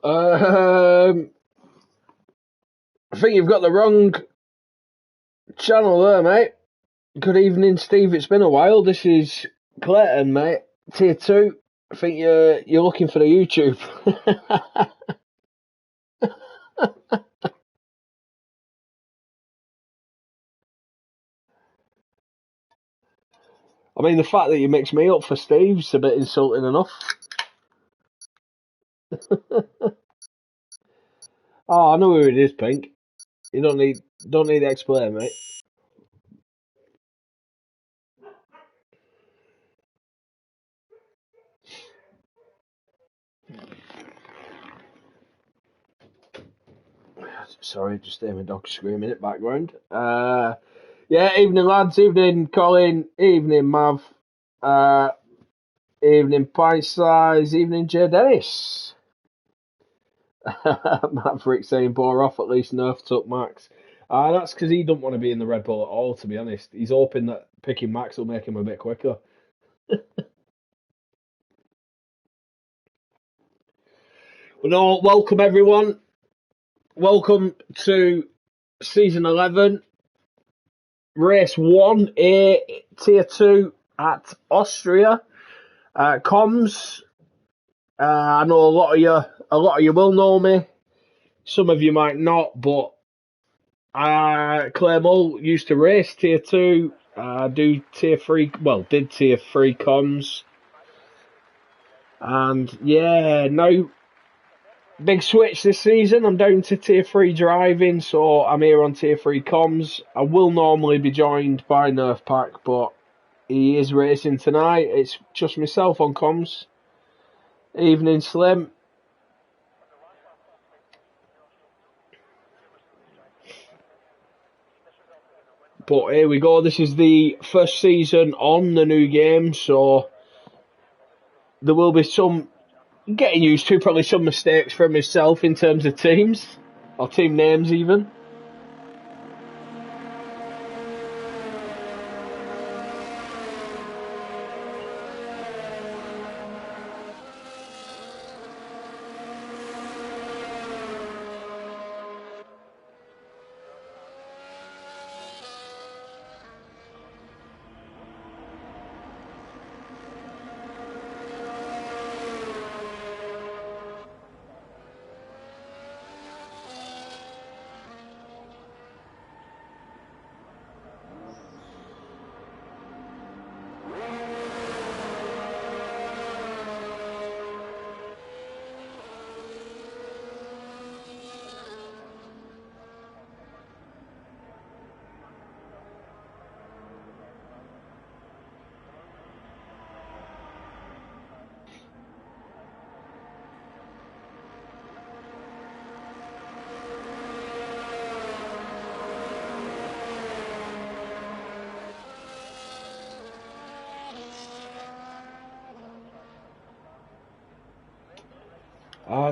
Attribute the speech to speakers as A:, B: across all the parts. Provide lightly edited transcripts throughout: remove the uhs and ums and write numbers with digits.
A: I think you've got the wrong channel there, mate. Good evening, Steve. It's been a while. This is Clayton, mate. Tier 2. I think you're looking for the YouTube. I mean, the fact that you mix me up for Steve's a bit insulting enough. Oh, I know who it is, Pink. You don't need to explain, mate. Sorry, just hear my dog screaming in the background. Yeah, evening lads, evening Colin, evening Mav, evening Pint Size, evening Jay Dennis. Maverick saying bore off, at least Nerf took Max. That's because he don't want to be in the Red Bull at all, to be honest. He's hoping that picking Max will make him a bit quicker. Well, no, welcome everyone. Welcome to Season 11, Race 1, Tier 2 at Austria. Comms. I know a lot of you will know me. Some of you might not, but Clay Mull used to race Tier 2, do Tier 3, well, did Tier 3 comms. And yeah, no big switch this season. I'm down to Tier 3 driving, so I'm here on Tier 3 comms. I will normally be joined by Nerf Pack, but he is racing tonight. It's just myself on comms. Evening, Slim. But here we go. This is the first season on the new game, so there will be some getting used to, probably some mistakes from myself in terms of teams, or team names even.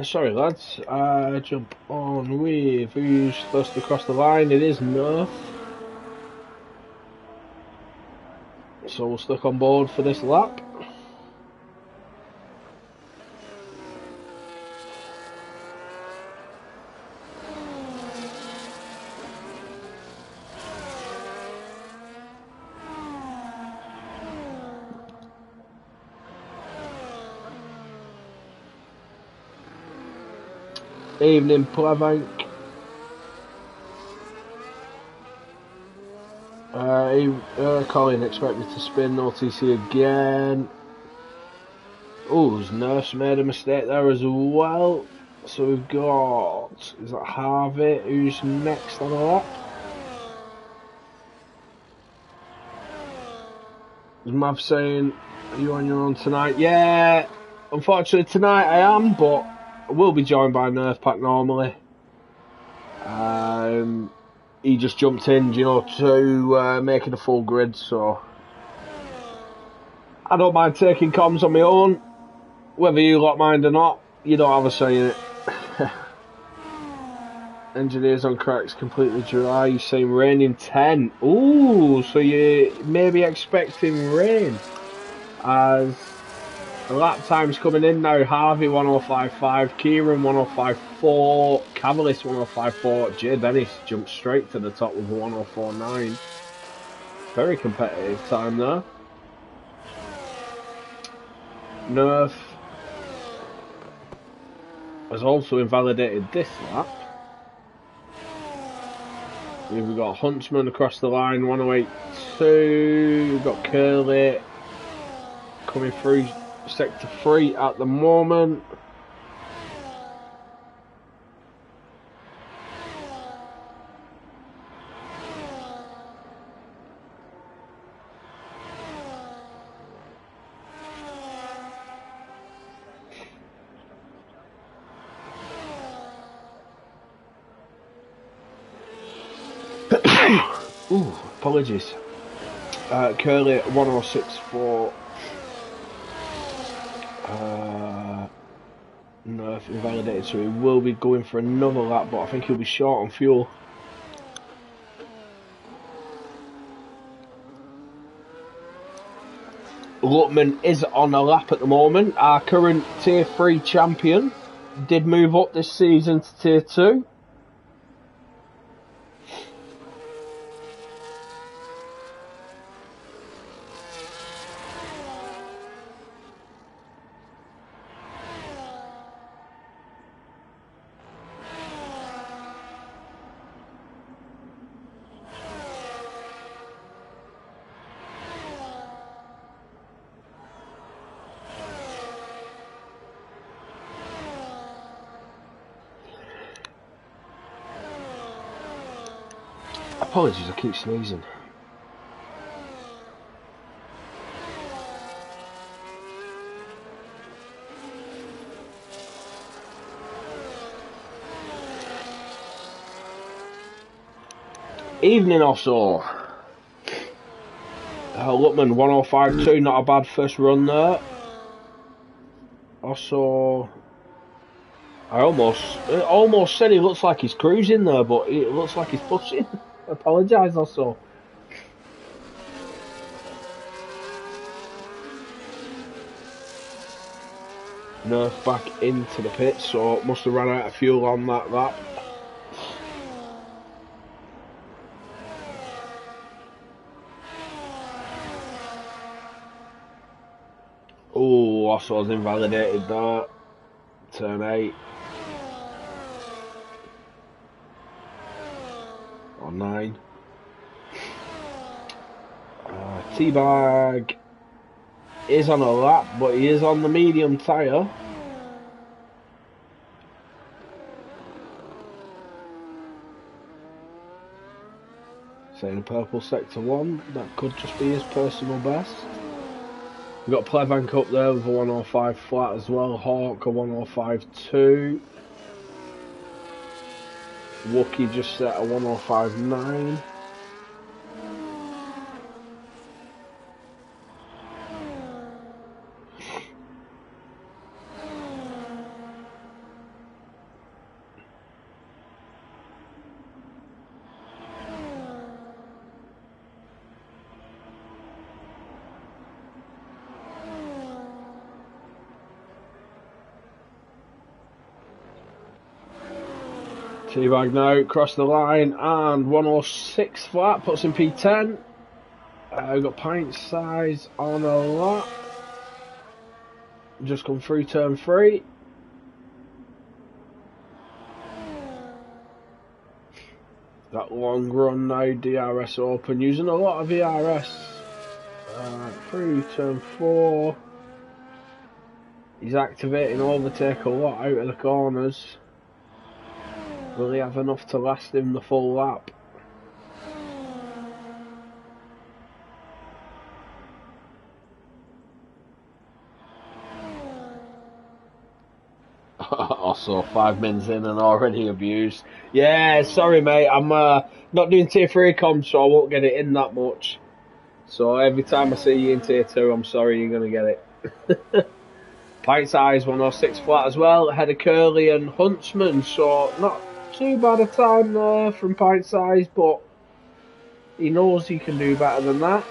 A: Sorry lads, jump on with who's first across the line. It is Nerf. So we'll stick on board for this lap. Evening, Plavank. Colin, expect me to spin OTC again. Oh, Nerf's made a mistake there as well. So we've got, is that Harvey who's next on the lap? Is Mav saying, are you on your own tonight? Yeah, unfortunately tonight I am, but I will be joined by Nerf Pack normally. He just jumped in, to making a full grid, so I don't mind taking comms on my own. Whether you lot mind or not, you don't have a say in it. Engineers on cracks completely dry. You're saying rain in 10. Ooh, so you may be expecting rain as Lap times coming in now. Harvey 1055, Kieran 1054, Cavalis 1054. Jay Dennis jumped straight to the top with a 1049. Very competitive time there. Nerf has also invalidated this lap. We've got Huntsman across the line, 1082. We've got Curly coming through sector 3 at the moment. Ooh, apologies. Curly 1064. Nerf invalidated, so he will be going for another lap, but I think he'll be short on fuel. Lutman is on a lap at the moment. Our current Tier 3 champion did move up this season to Tier 2. Apologies, I keep sneezing. Evening or so. Lutman 1052, not a bad first run there. Also, I almost said he looks like he's cruising there, but it looks like he's pushing. I apologise also. Nerf back into the pit, so must have run out of fuel on that lap. Oh, Osso's invalidated that. Turn 8. Or 9. Teabag is on a lap, but he is on the medium tyre. Saying purple sector 1, that could just be his personal best. We've got Plevank up there with a 105 flat as well. Hawk a 105.2. Wookie just set a 105.9. Teabag now, cross the line, and 106 flat, puts in P10. We've got pint size on a lap. Just come through turn 3. That long run now, DRS open, using a lot of ERS. Through turn 4. He's activating overtake a lot out of the corners. Will he have enough to last him the full lap? Also, 5 minutes in and already abused. Yeah, sorry mate, I'm not doing Tier 3 comms, so I won't get it in that much. So every time I see you in Tier 2, I'm sorry you're going to get it. Pint size 106 flat as well, ahead of Curly and Huntsman, so not too bad a time there from pint size, but he knows he can do better than that.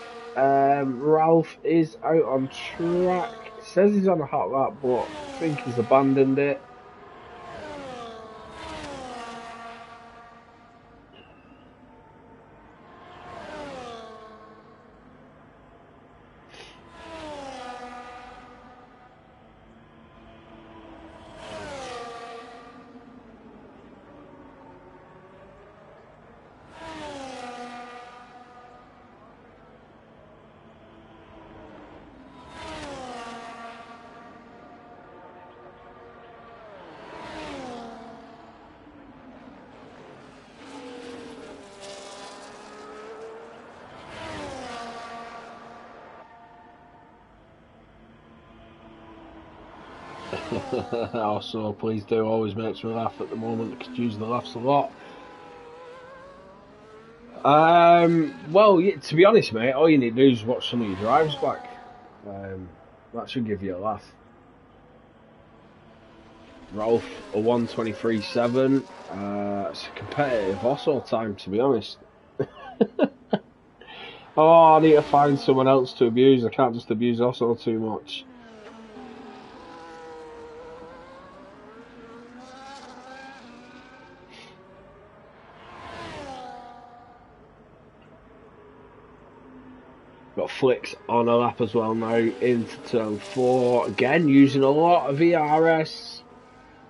A: Ralph is out on track says he's on a hot lap, but I think he's abandoned it. Also, please do, always makes me laugh at the moment. I could use the laughs a lot. Well, yeah, to be honest, mate, all you need to do is watch some of your drives back. That should give you a laugh. Ralph, a 1:23.7. It's a competitive also time, to be honest. Oh, I need to find someone else to abuse. I can't just abuse also too much. Got Flicks on a lap as well now into turn 4. Again, using a lot of ERS.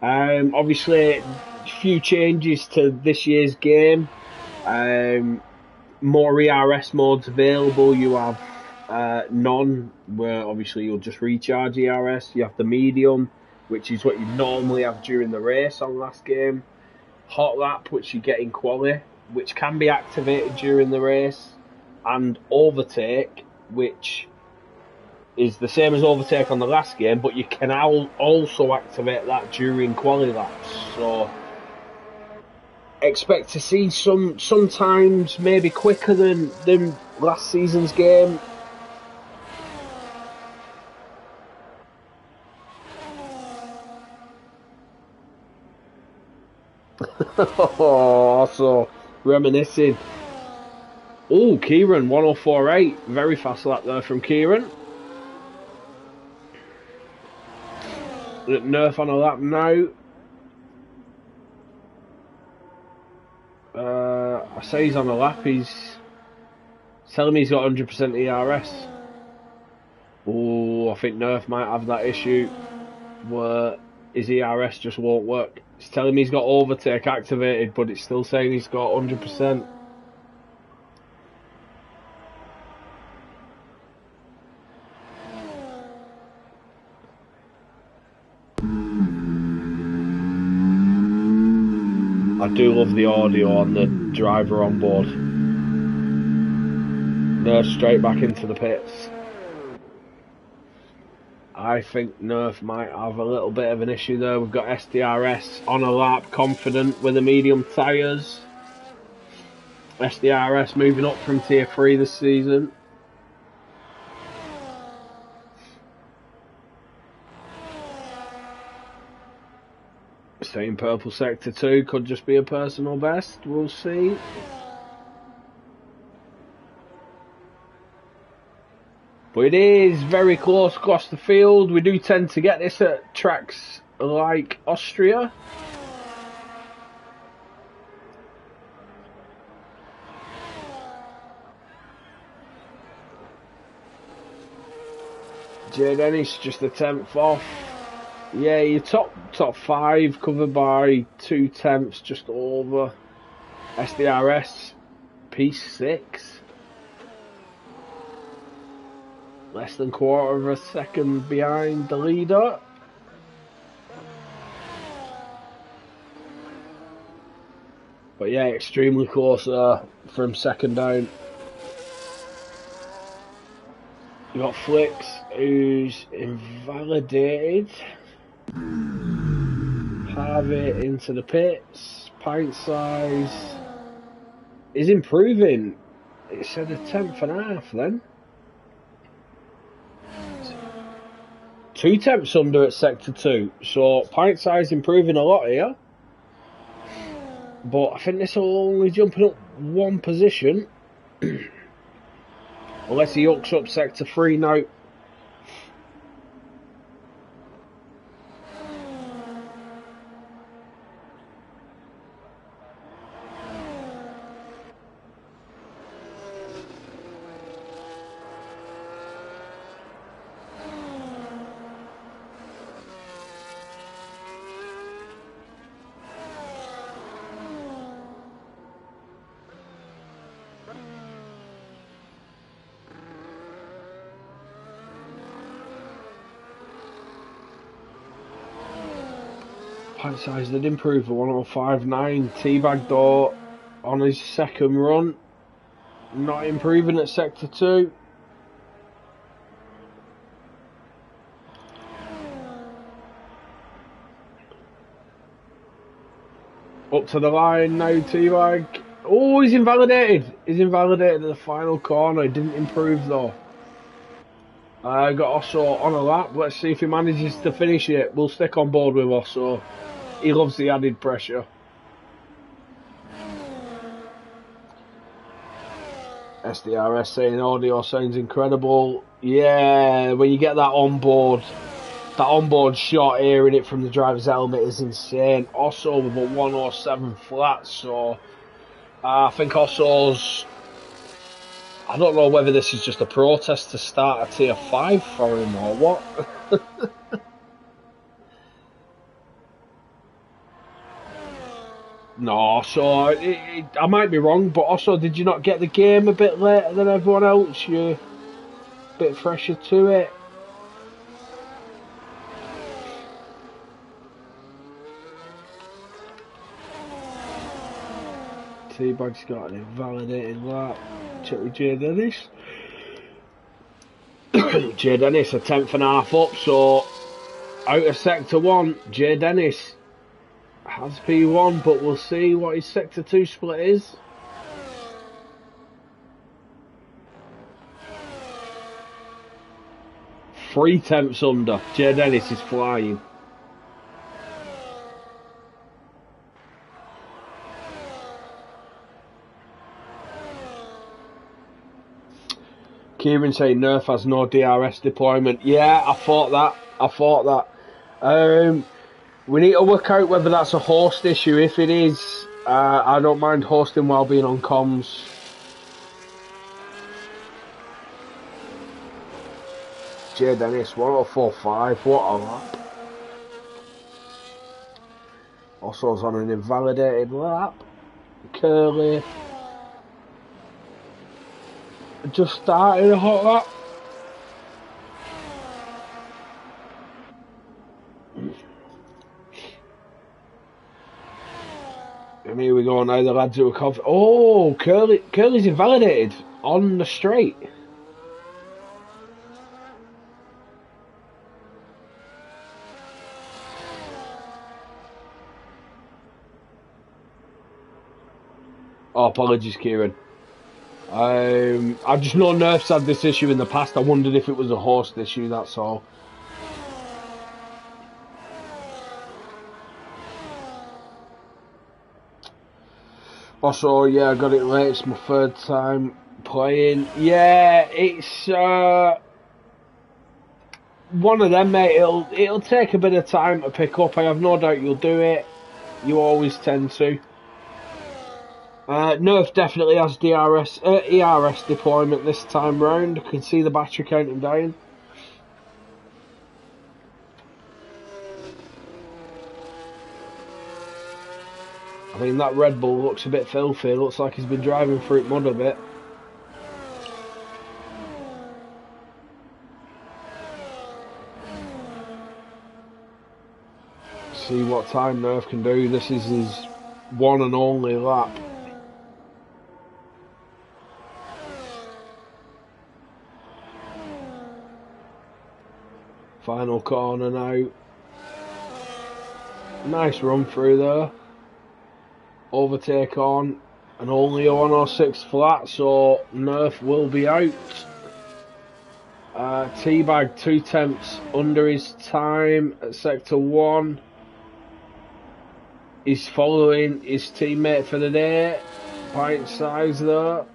A: Obviously, a few changes to this year's game. More ERS modes available. You have none, where obviously you'll just recharge ERS. You have the medium, which is what you normally have during the race on last game. Hot lap, which you get in quali, which can be activated during the race. And overtake, which is the same as overtake on the last game, but you can also activate that during quali laps. So expect to see sometimes maybe quicker than last season's game. So reminiscing. Oh, Kieran, 1:04.8. Very fast lap there from Kieran. Nerf on a lap now. I say he's on a lap. He's telling me he's got 100% ERS. Oh, I think Nerf might have that issue where his ERS just won't work. It's telling me he's got overtake activated, but it's still saying he's got 100%. I do love the audio on the driver on board. Nerf straight back into the pits. I think Nerf might have a little bit of an issue there. We've got SDRS on a lap, confident with the medium tyres. SDRS moving up from Tier 3 this season. Staying purple sector 2, could just be a personal best, we'll see. But it is very close across the field. We do tend to get this at tracks like Austria. Jay Dennis just a 10th off. Yeah, your top 5 covered by 2 tenths just over. SDRS P6. Less than quarter of a second behind the leader. But yeah, extremely close from second down. You got Flicks, who's invalidated. Harvey into the pits. Pint size is improving. It said a 10th and a half then. 2 tenths under at sector 2. So pint size improving a lot here. But I think this will only jumping up 1 position. Unless he hooks up sector 3 now. Pint size did improve for 105.9. Teabag though on his second run, not improving at sector 2. Up to the line now, Teabag. Oh, he's invalidated. He's invalidated at the final corner. He didn't improve though. Got Osso on a lap. Let's see if he manages to finish it. We'll stick on board with Osso. He loves the added pressure. SDRS saying audio sounds incredible. Yeah, when you get that onboard shot, hearing it from the driver's helmet is insane. Osso with a 107 flat, so I think Osso's... I don't know whether this is just a protest to start a tier 5 for him or what. No, so I might be wrong, but also, did you not get the game a bit later than everyone else? You're a bit fresher to it. Teabag's got an invalidated lap. Check with Jay Dennis. Jay Dennis a 10th and a half up, so out of sector 1, Jay Dennis has P1, but we'll see what his sector 2 split is. Three tenths under. Jay Dennis is flying. Kieran saying Nerf has no DRS deployment. Yeah, I thought that. We need to work out whether that's a host issue. If it is, I don't mind hosting while being on comms. Jay Dennis, 104.5, what a lap. Osso's on an invalidated lap. Curly just started a hot lap. And here we go now, the lads who are confident. Oh, Curly's invalidated on the straight. Oh, apologies, Kieran. I've just known Nerf's had this issue in the past. I wondered if it was a host issue, that's all. Also, yeah, I got it late. It's my third time playing. Yeah, it's one of them, mate. It'll take a bit of time to pick up. I have no doubt you'll do it. You always tend to. Nerf definitely has ERS deployment this time round. I can see the battery counting down. I mean, that Red Bull looks a bit filthy. It looks like he's been driving through mud a bit. See what time Nerf can do. This is his one and only lap. Final corner now. Nice run through there. Overtake on, and only a 106 flat, so Nerf will be out. Teabag 2 tenths under his time at sector 1. He's following his teammate for the day. Pint size there.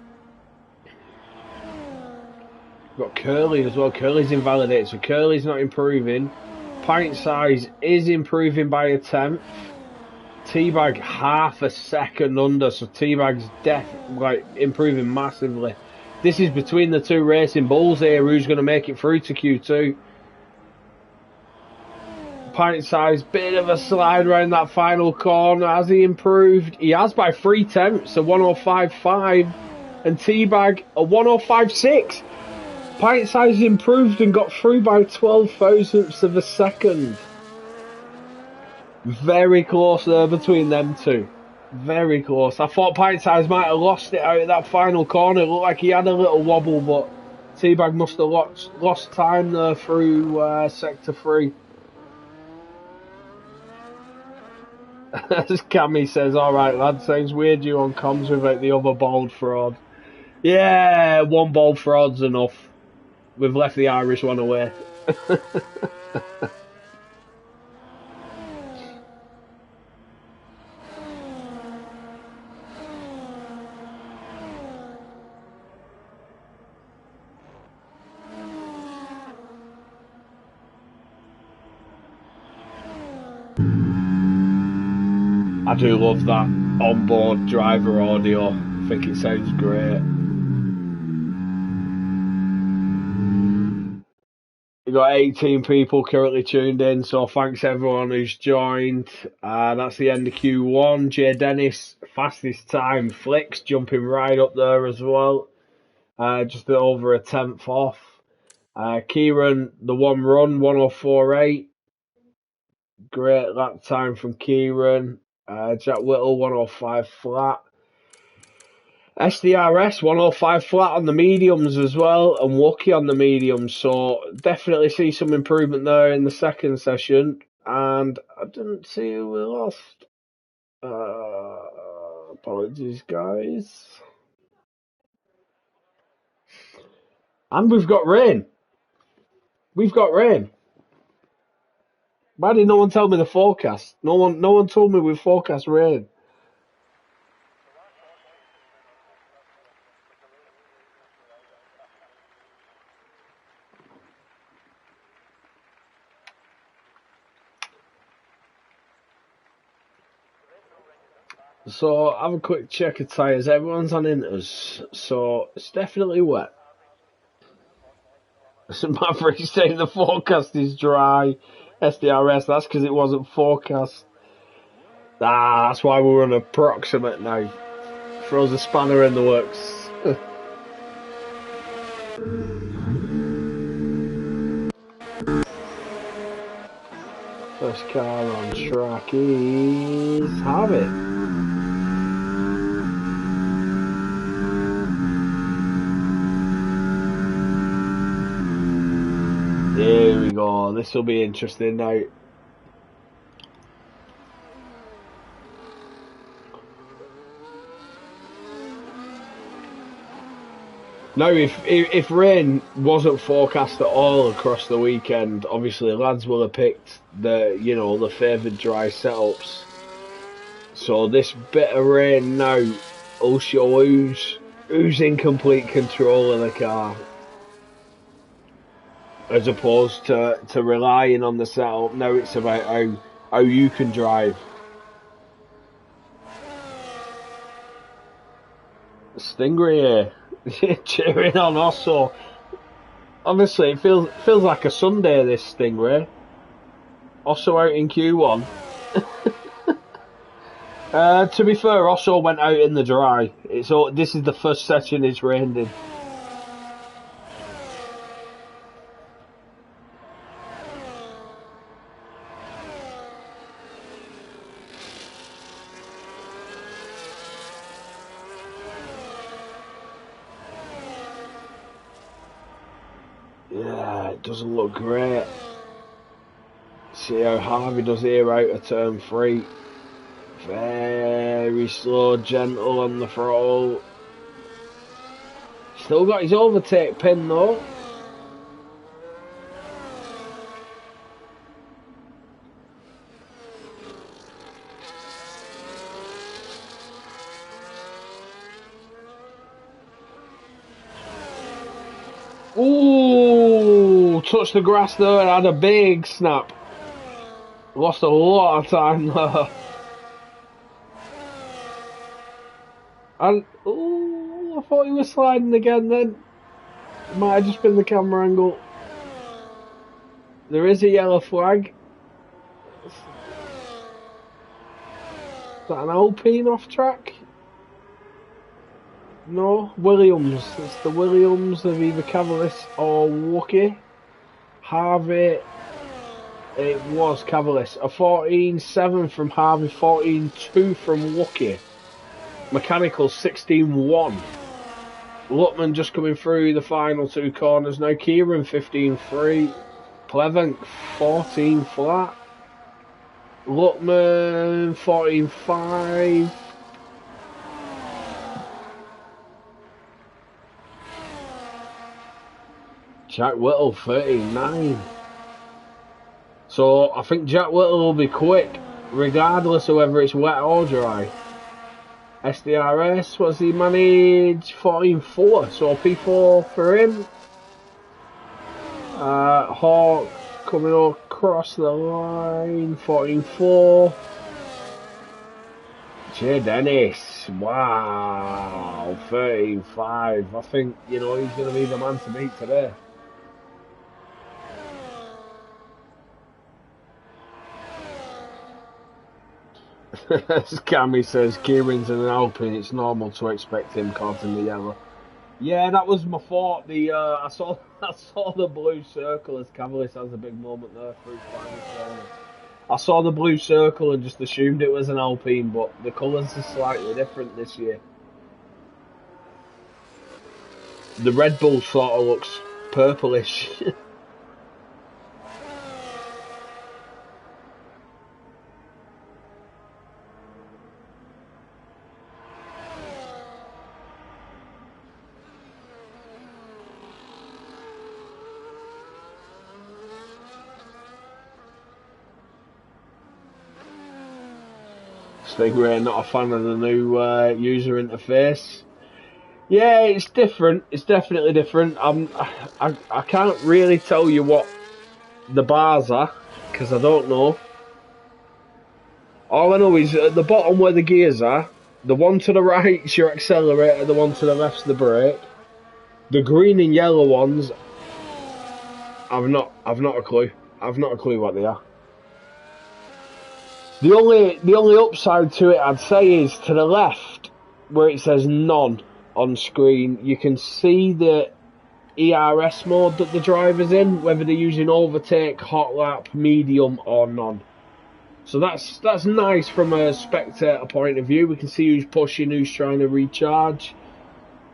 A: Got Curly as well. Curly's invalidated, so Curly's not improving. Pint size is improving by a tenth. Teabag half a second under, so Teabag's improving massively. This is between the two racing bulls here. Who's going to make it through to Q2? Pint size, bit of a slide around that final corner. Has he improved? He has by 3 tenths, a 105.5, and Teabag a 105.6. Pint size improved and got through by 12 thousandths of a second. Very close there between them two. Very close. I thought Pint Size might have lost it out of that final corner. It looked like he had a little wobble, but Teabag must have lost time there through sector 3. As Cammy says, alright lad, sounds weird you on comms without the other bald fraud. Yeah, one bald fraud's enough. We've left the Irish one away. I do love that onboard driver audio. I think it sounds great. We've got 18 people currently tuned in, so thanks everyone who's joined. That's the end of Q1. Jay Dennis, fastest time. Flicks jumping right up there as well. Just over a tenth off. Kieran, the one run, 104.8. Great lap time from Kieran. Jack Whittle, 105 flat. SDR S 105 flat on the mediums as well, and Wookie on the mediums, so definitely see some improvement there in the second session. And I didn't see who we lost. Apologies, guys. And we've got rain. We've got rain. Why did no one tell me the forecast? No one told me we forecast rain. So have a quick check of tyres. Everyone's on inters, so it's definitely wet. Maverick saying the forecast is dry. SDRS, that's because it wasn't forecast. That's why we're on approximate now. Throws a spanner in the works. First car on track is Harvey. Here we go. This will be interesting now. Now, if rain wasn't forecast at all across the weekend, obviously lads will have picked the favoured dry setups. So this bit of rain now will show who's in complete control of the car, as opposed to relying on the setup. Now it's about how you can drive. Stingray cheering on Osso. Honestly, it feels like a Sunday, this Stingray. Osso out in Q1. To be fair, Osso went out in the dry. This is the first session it's rained in. Yeah, it doesn't look great. See how Harvey does here out of turn 3. Very slow, gentle on the throttle. Still got his overtake pin though. Ooh, touched the grass there and had a big snap. Lost a lot of time there. And ooh, I thought he was sliding again then. It might have just been the camera angle. There is a yellow flag. Is that an Alpine off track? No, Williams. It's the Williams of either Cavalis or Wookie. Harvey It was Cavallis. A 14.7 from Harvey, 14.2 from Wookie. Mechanical 16.1. Lutman just coming through the final two corners now. Kieran 15.3. Plevenk 14 flat. Lutman 14.5. Jack Whittle 13.9. So I think Jack Whittle will be quick, regardless of whether it's wet or dry. SDRS, what's he managed? 14.4, so P4 for him. Hawk coming across the line, 14.4. Jay Dennis, wow, 13.5. I think, you know, he's going to be the man to beat today. As Cammy says, Kieran's in an Alpine, it's normal to expect him caught in the yellow. Yeah, that was my thought. I saw the blue circle as Cavallis has a big moment there through final corner. I saw the blue circle and just assumed it was an Alpine, but the colours are slightly different this year. The Red Bull sort of looks purplish. Stingray, not a fan of the new user interface. Yeah, it's different. It's definitely different. I can't really tell you what the bars are because I don't know. All I know is at the bottom where the gears are, the one to the right is your accelerator, the one to the left's the brake. The green and yellow ones, I've not a clue. I've not a clue what they are. The only upside to it, I'd say, is to the left, where it says none on screen. You can see the ERS mode that the driver's in, whether they're using overtake, hot lap, medium, or none. So that's nice from a spectator point of view. We can see who's pushing, who's trying to recharge.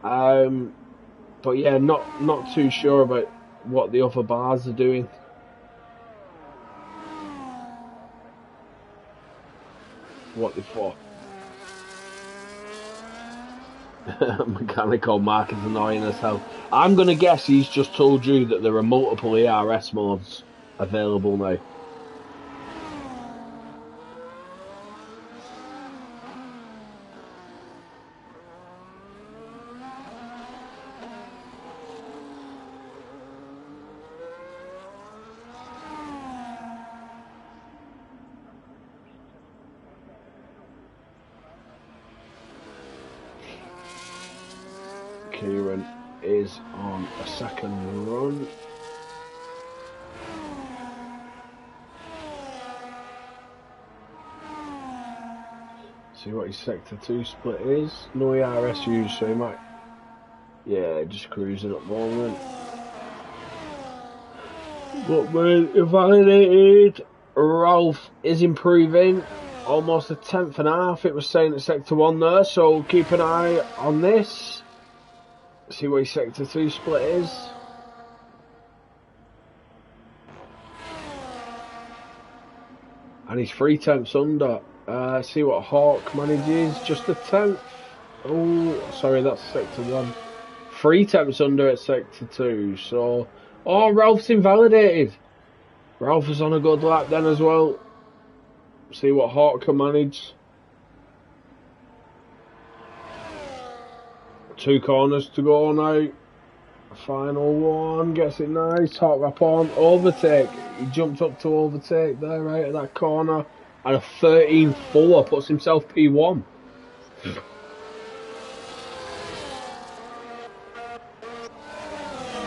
A: But yeah, not too sure about what the other bars are doing. What they for? Mechanical Mark is annoying as hell. I'm gonna guess he's just told you that there are multiple ERS modes available now. Kieran is on a second run. See what his sector 2 split is. No ERS used, so he might. Yeah, just cruising at the moment. But man, invalidated. Ralph is improving. Almost a tenth and a half. It was saying at sector 1 there, so keep an eye on this. See what his sector 2 split is. And he's 3 tenths under. See what Hawk manages. Just a tenth. Oh, sorry, that's sector 1. 3 tenths under at sector 2. So, oh, Ralph's invalidated. Ralph is on a good lap then as well. See what Hawk can manage. 2 corners to go now. Final one, gets it nice. Hawk wrap on, overtake. He jumped up to overtake there, right at that corner. And a 13.4 puts himself P1.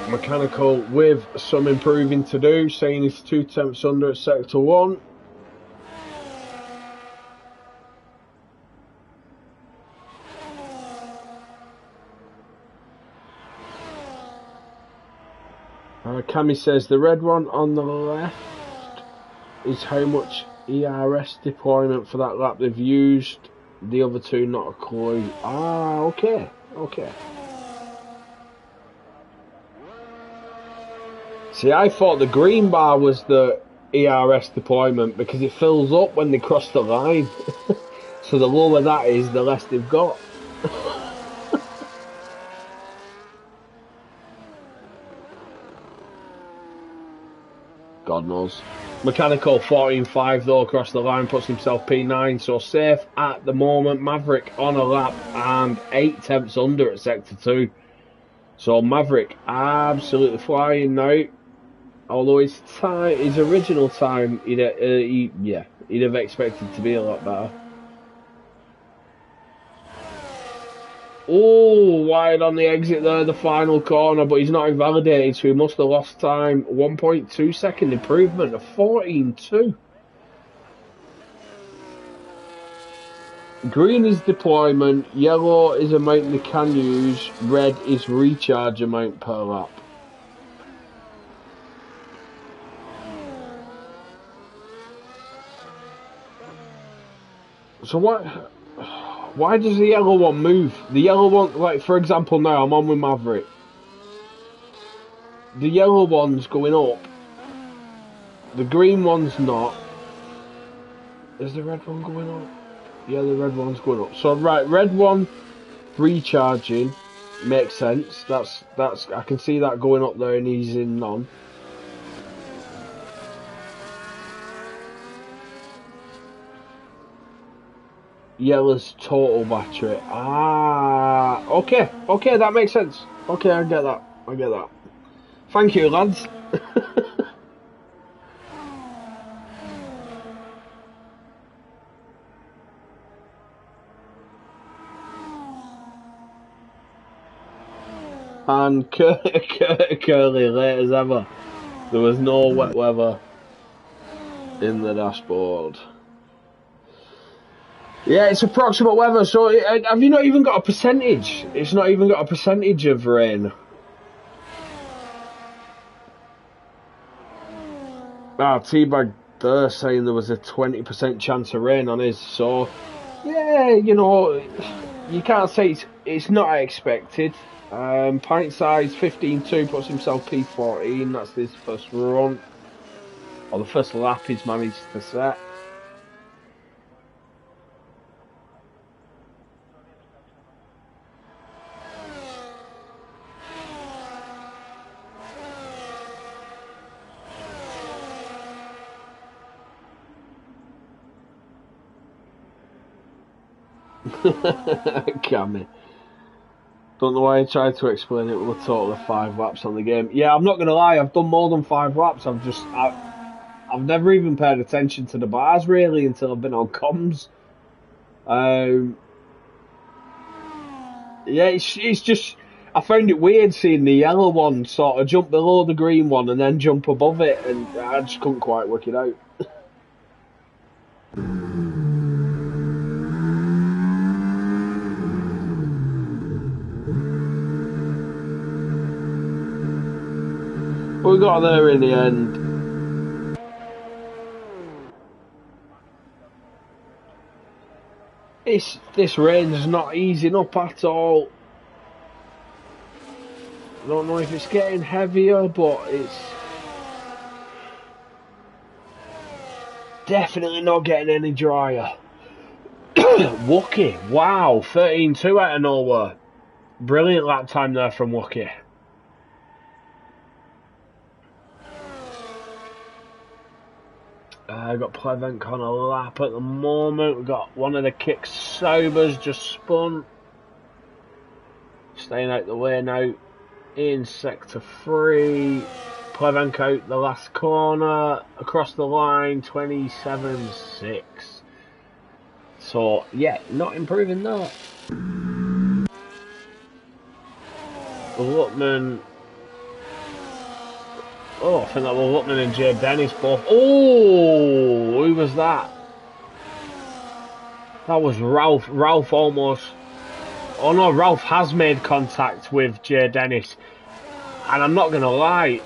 A: Mechanical with some improving to do, saying he's 2 tenths under at sector 1. Cammy says the red one on the left. is how much ERS deployment for that lap they've used. The other two, not a clue. Ah, okay. See, I thought the green bar was the ERS deployment because it fills up when they cross the line. So the lower that is, the less they've got. God knows. Mechanical 14.5 though across the line, puts himself P9, so safe at the moment. Maverick on a lap and 8 tenths under at sector 2. So Maverick absolutely flying now. Although his original time, he'd have expected to be a lot better. Oh, wide on the exit there, the final corner, but he's not invalidated, so he must have lost time. 1.2 second improvement of 14.2. Green is deployment, yellow is amount they can use, red is recharge amount per lap. So why does the yellow one move? The yellow one, like for example now, I'm on with Maverick. The yellow one's going up. The green one's not. Is the red one going up? Yeah, the red one's going up. So right, red one recharging makes sense. That's I can see that going up there and he's in none. Yellow's total battery. Ah, okay, that makes sense. Okay, I get that. Thank you, lads. And Curly late as ever. There was no wet weather in the dashboard. Yeah, it's approximate weather, so have you not even got a percentage? It's not even got a percentage of rain. Teabag there saying there was a 20% chance of rain on his, so yeah, you know, you can't say it's not expected. Pint size 15.2 puts himself P14, that's his first run, or the first lap he's managed to set. Cammy. Don't know why I tried to explain it with a total of 5 laps on the game. Yeah, I'm not going to lie, I've done more than 5 laps. I've never even paid attention to the bars really until I've been on comms. Yeah, it's just, I found it weird seeing the yellow one sort of jump below the green one and then jump above it, and I just couldn't quite work it out. We got there in the end. This range is not easing up at all. I don't know if it's getting heavier, but it's definitely not getting any drier. Wookie, wow, 13.2 out of nowhere. Brilliant lap time there from Wookie. Got Plevenk on a lap at the moment. We've got one of the kick sobers just spun. Staying out the way now in sector 3. Plevenk out the last corner. Across the line, 27.6. So, yeah, not improving that. Lutman. Oh, I think that was Lutman and Jay Dennis both. Oh, who was that? That was Ralph. Ralph almost. Oh no, Ralph has made contact with Jay Dennis. And I'm not going to lie.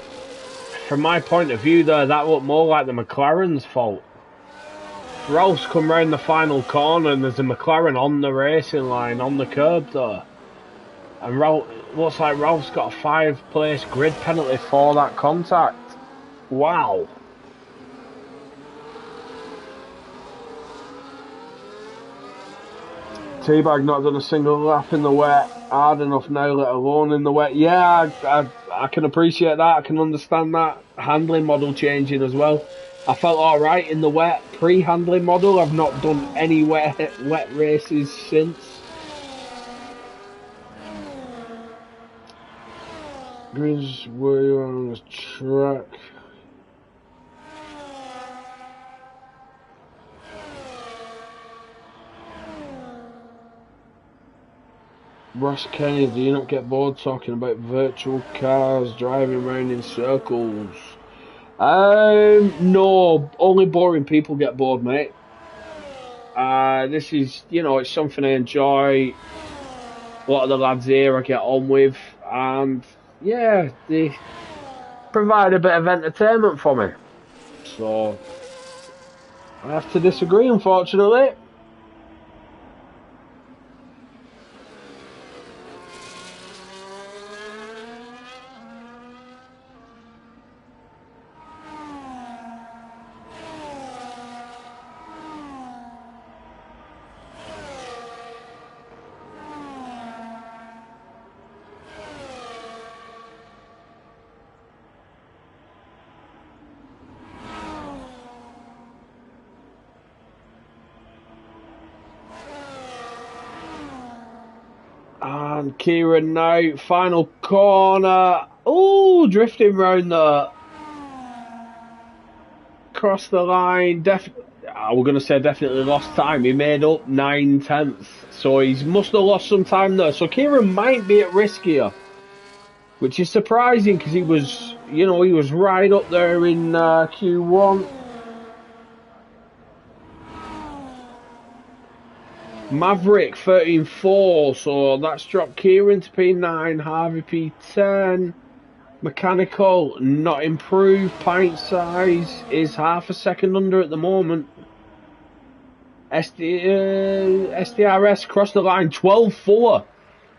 A: from my point of view there, that looked more like the McLaren's fault. Ralph's come round the final corner and there's a McLaren on the racing line, on the curb there. And Ralph, looks like Ralph's got a 5-place grid penalty for that contact. Wow. Teabag not done a single lap in the wet. Hard enough now, let alone in the wet. Yeah, I can appreciate that. I can understand that. Handling model changing as well. I felt alright in the wet. Pre-handling model, I've not done any wet races since. Grizz, were you on the track? Ross Kenny, do you not get bored talking about virtual cars driving around in circles? No, only boring people get bored, mate. This is, it's something I enjoy. A lot of the lads here I get on with, and yeah, they provide a bit of entertainment for me. So, I have to disagree, unfortunately. And Kieran now, final corner. Oh, drifting round there. Crossed the line. We're going to say definitely lost time. He made up 9/10. So he must have lost some time there. So Kieran might be at risk here. Which is surprising because he was, he was right up there in Q1. Maverick 13.4, so that's dropped Kieran to P9, Harvey P10. Mechanical not improved, pint size is half a second under at the moment. SDRS crossed the line 12.4.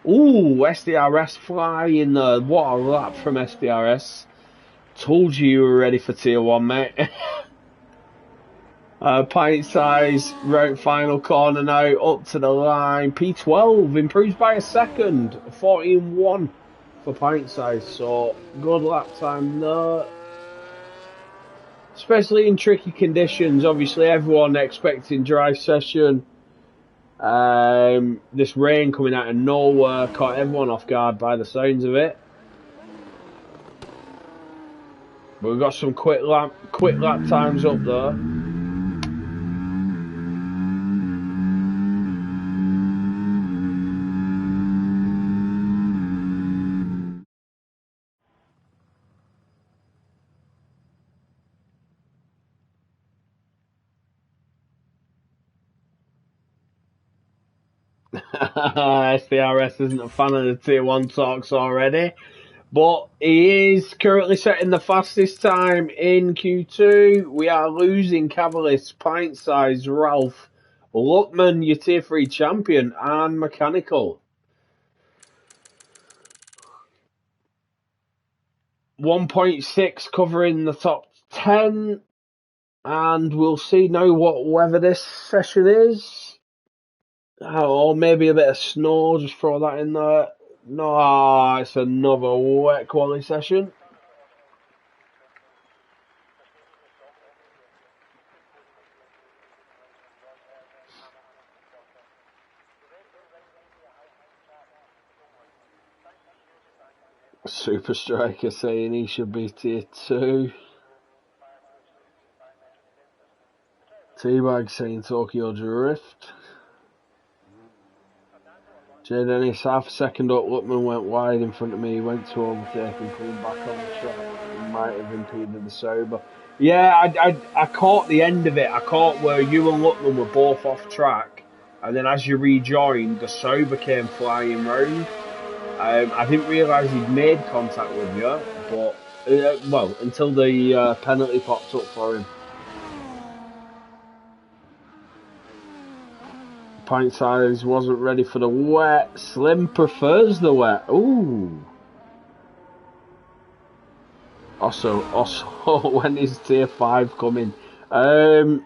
A: Ooh, SDRS flying there. What a lap from SDRS. Told you were ready for tier 1, mate. Pint size, right final corner now, up to the line. P12 improves by a second, 14.1 for pint size, so good lap time there. Especially in tricky conditions, obviously everyone expecting dry session. This rain coming out of nowhere caught everyone off guard by the sounds of it. But we've got some quick lap times up there. SDRS isn't a fan of the tier 1 talks already, but he is currently setting the fastest time in Q2. We are losing Cavalis, Pint Size, Ralph, Luckman, your tier 3 champion, and Mechanical. 1.6 covering the top 10, and we'll see now what weather this session is. Or maybe a bit of snow, just throw that in there. No, it's another wet quality session. Super Striker saying he should be tier 2. Teabag saying Tokyo Drift. J Dennis half a second up, Luckman went wide in front of me, went to overtake and pulled back on the track. He might have impeded the Sauber. Yeah, I caught the end of it. I caught where you and Luckman were both off track, and then as you rejoined, the Sauber came flying round. I didn't realise he'd made contact with you, but Well, until the penalty popped up for him. Pint size wasn't ready for the wet. Slim prefers the wet. Ooh. Also, when is tier 5 coming? I'll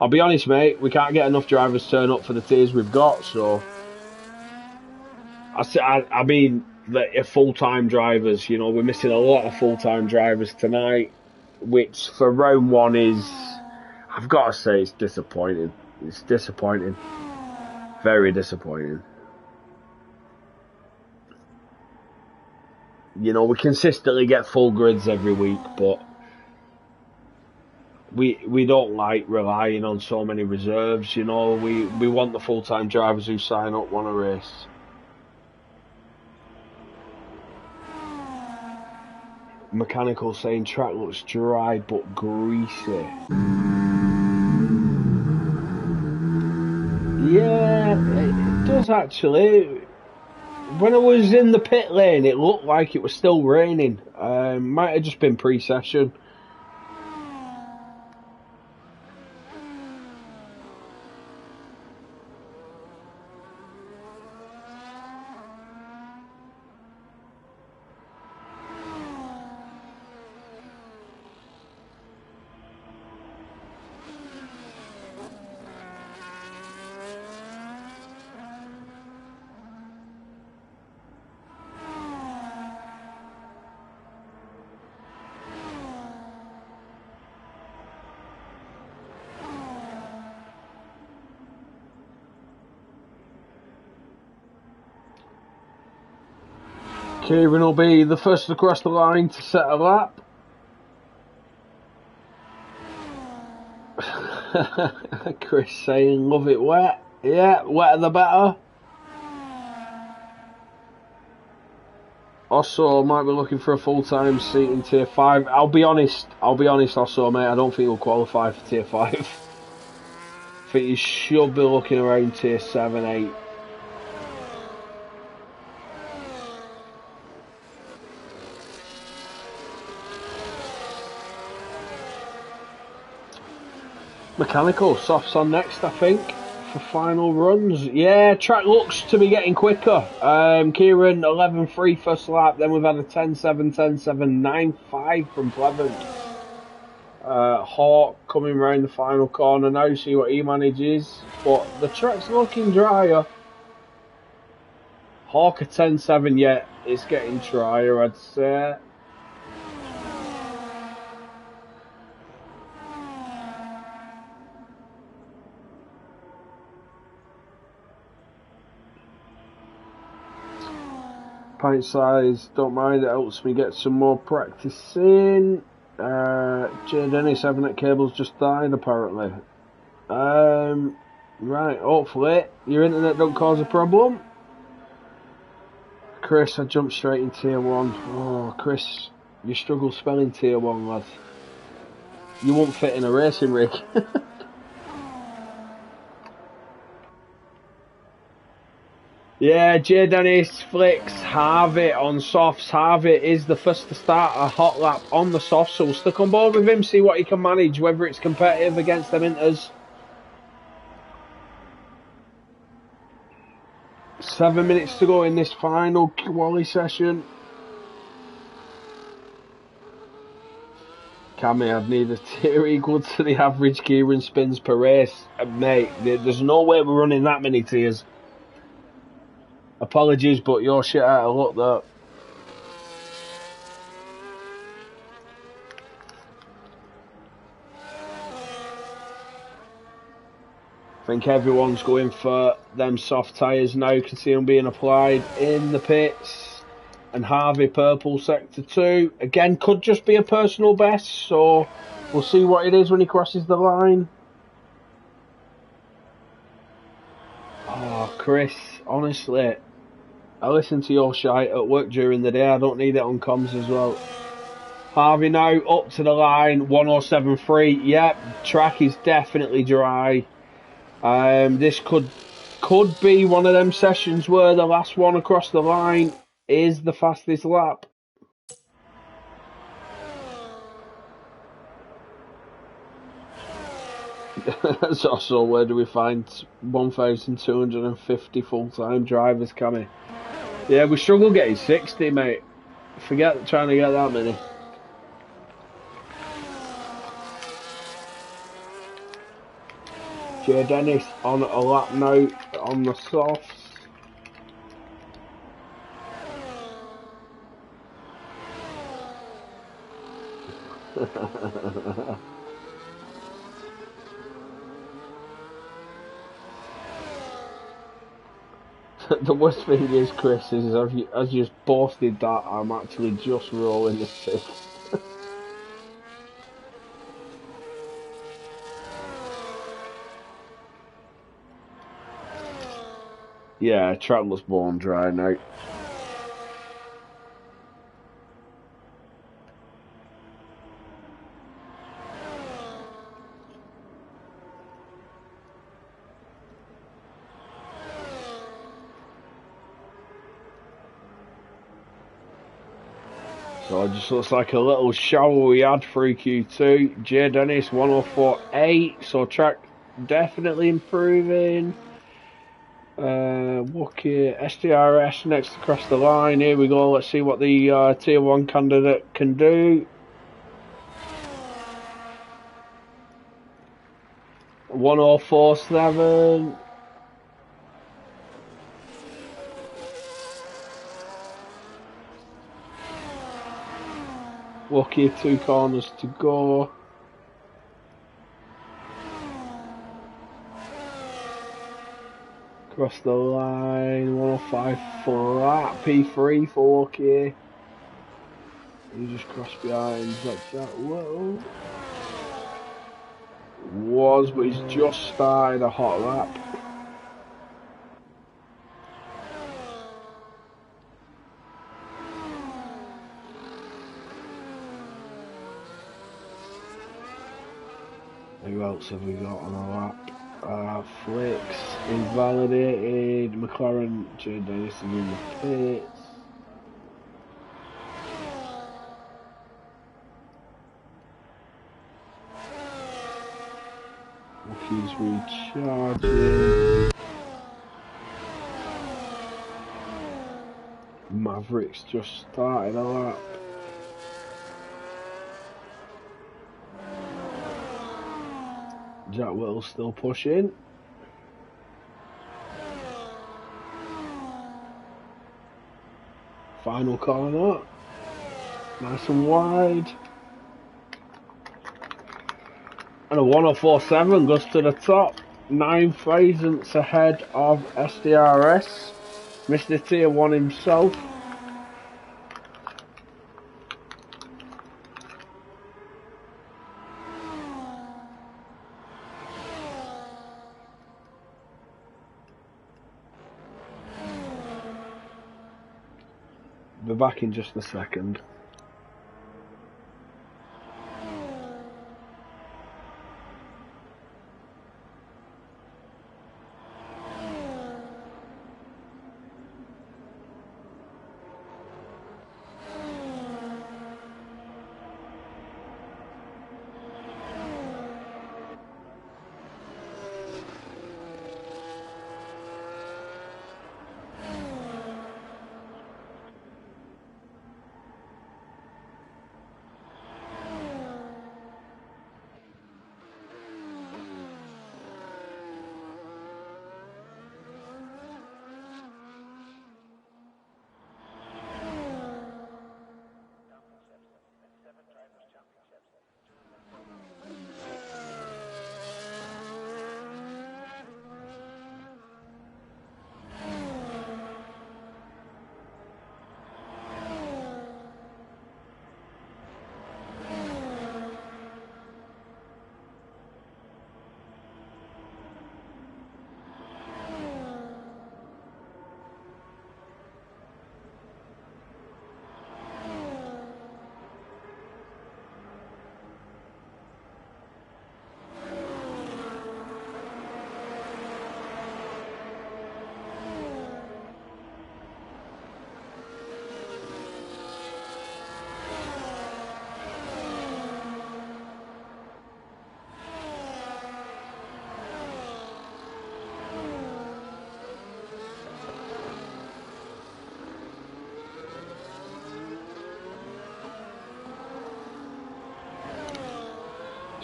A: be honest, mate. We can't get enough drivers turn up for the tiers we've got. So, I mean, the full-time drivers. You know, we're missing a lot of full-time drivers tonight, which for round 1 is, I've got to say, it's disappointing. It's disappointing. Very disappointing. You know, we consistently get full grids every week, but we don't like relying on so many reserves. You know, we want the full-time drivers who sign up, want to race. Mechanical saying track looks dry but greasy. Yeah, it does actually. When I was in the pit lane, it looked like it was still raining. Might have just been pre-session. Kieran will be the first across the line to set a lap. Chris saying, love it wet. Yeah, wetter the better. Also, might be looking for a full-time seat in Tier 5. I'll be honest, also, mate, I don't think he'll qualify for Tier 5. I think he should be looking around Tier 7, 8. Mechanical, softs on next, I think, for final runs. Yeah, track looks to be getting quicker. Kieran, 11.3 first lap, then we've had a 10.7, 10.7, 9.5 from Pleasant. Hawk coming round the final corner now, see what he manages. But the track's looking drier. Hawk a 10.7, yeah, it's getting drier, I'd say. Pint size, don't mind, it helps me get some more practice in. Jay Dennis, Ethernet cable's just died apparently. Right, hopefully your internet don't cause a problem. Chris, I jumped straight in Tier 1. Oh, Chris, you struggle spelling Tier 1, lad. You won't fit in a racing rig. Yeah, Jay Dennis flicks Harvey on softs. Harvey is the first to start a hot lap on the softs, so we'll stick on board with him, see what he can manage, whether it's competitive against them inters. 7 minutes to go in this final quali session. Cammy, I'd need a tier equal to the average Kieran spins per race. Mate, there's no way we're running that many tiers. Apologies, but you're shit out of luck though. I think everyone's going for them soft tyres now. You can see them being applied in the pits. And Harvey purple sector 2. Again, could just be a personal best, so we'll see what it is when he crosses the line. Oh, Chris, honestly, I listen to your shite at work during the day. I don't need it on comms as well. Harvey now up to the line, 107.3. Yep, track is definitely dry. This could be one of them sessions where the last one across the line is the fastest lap. So where do we find 1,250 full-time drivers, Cammy? Yeah, we struggle getting 60, mate. Forget trying to get that many. Jay Dennis on a lap now on the softs. The worst thing is, Chris, is as you posted that, I'm actually just rolling the stick. Yeah, track was bone dry now. So it just looks like a little shower we had through Q2. Jay Dennis 104.8, so track definitely improving. Wookie, SDRS next across the line. Here we go. Let's see what the Tier 1 candidate can do. 104.7. Wookie, 2 corners to go. Across the line, 105 flat, P3 for Wookie. He just crossed behind Jack Little. But he's just started a hot lap. Who else have we got on our lap? Flicks, invalidated. McLaren, Jay Dennis is in the pits. Wookie's recharging. Mavericks just started a lap. Jack Whittle's still pushing. Final corner. Nice and wide. And a 104.7 goes to the top. 9 thousandths ahead of SDRS. Mr. Tier 1 himself. Be back in just a second.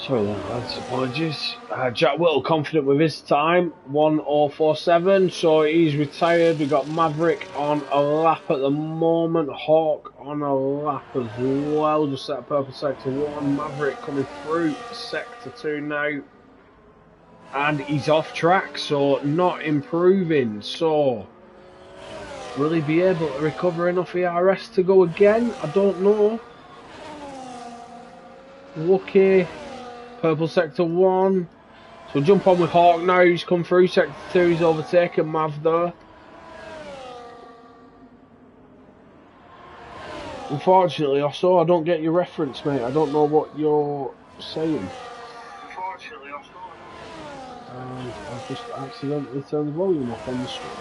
A: Sorry then, lads, apologies. Jack Whittle confident with his time, 1047, so he's retired. We've got Maverick on a lap at the moment, Hawk on a lap as well, just set purple sector 1, Maverick coming through sector 2 now, and he's off track, so not improving, so will he be able to recover enough ERS to go again? I don't know. Lucky. Purple sector 1. So we'll jump on with Hawk now. He's come through sector 2. He's overtaken Mav there. Unfortunately, also, I don't get your reference, mate. I don't know what you're saying. Unfortunately, also. I've just accidentally turned the volume up on the screen.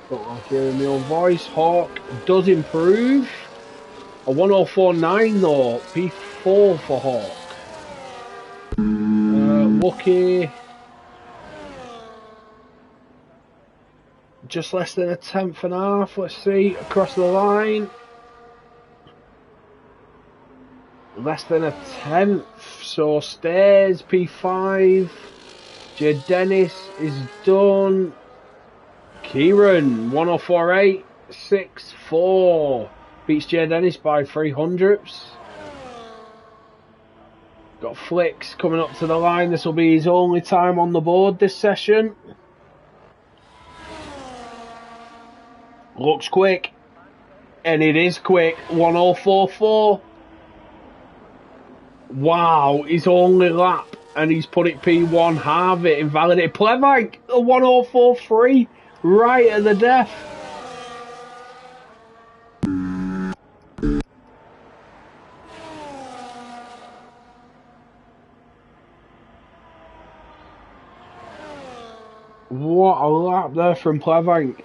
A: Don't like hearing my own voice. Hawk does improve. A 1049 though. P4 for Hawk. Lucky. Just less than a tenth and a half. Let's see. Across the line. Less than a tenth. So Stairs, P5. Jay Dennis is done. Kieran, 1048.64. Beats Jay Dennis by 300ths. Got Flicks coming up to the line. This will be his only time on the board this session. Looks quick. And it is quick. 1044. Wow, his only lap. And he's put it P1. Harvey invalidated. Plevank, a 1043. Right at the death. What a lap there from Plevank.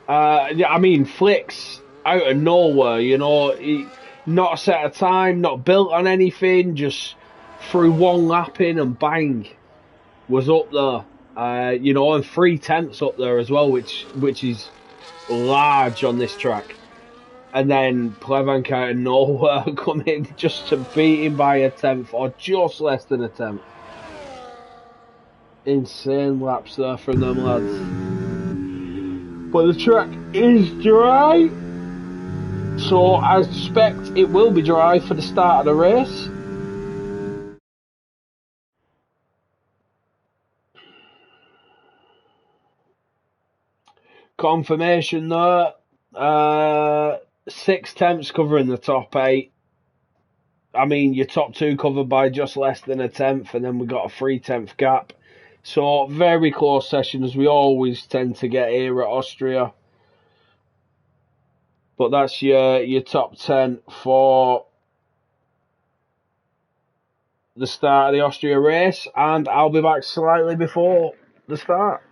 A: I mean, Flicks out of nowhere, you know, he, not set a time, not built on anything, just threw one lap in and bang, was up there. You know, and 3/10 up there as well, which is large on this track. And then Plevank out of nowhere coming just to beat him by a tenth or just less than a tenth. Insane laps there from them lads. But the track is dry, so I suspect it will be dry for the start of the race. Confirmation there. 6 temps covering the top 8. I mean, your top 2 covered by just less than a tenth, and then we got a 3/10 gap. So very close session, as we always tend to get here at Austria. But that's your top 10 for the start of the Austria race, and I'll be back slightly before the start.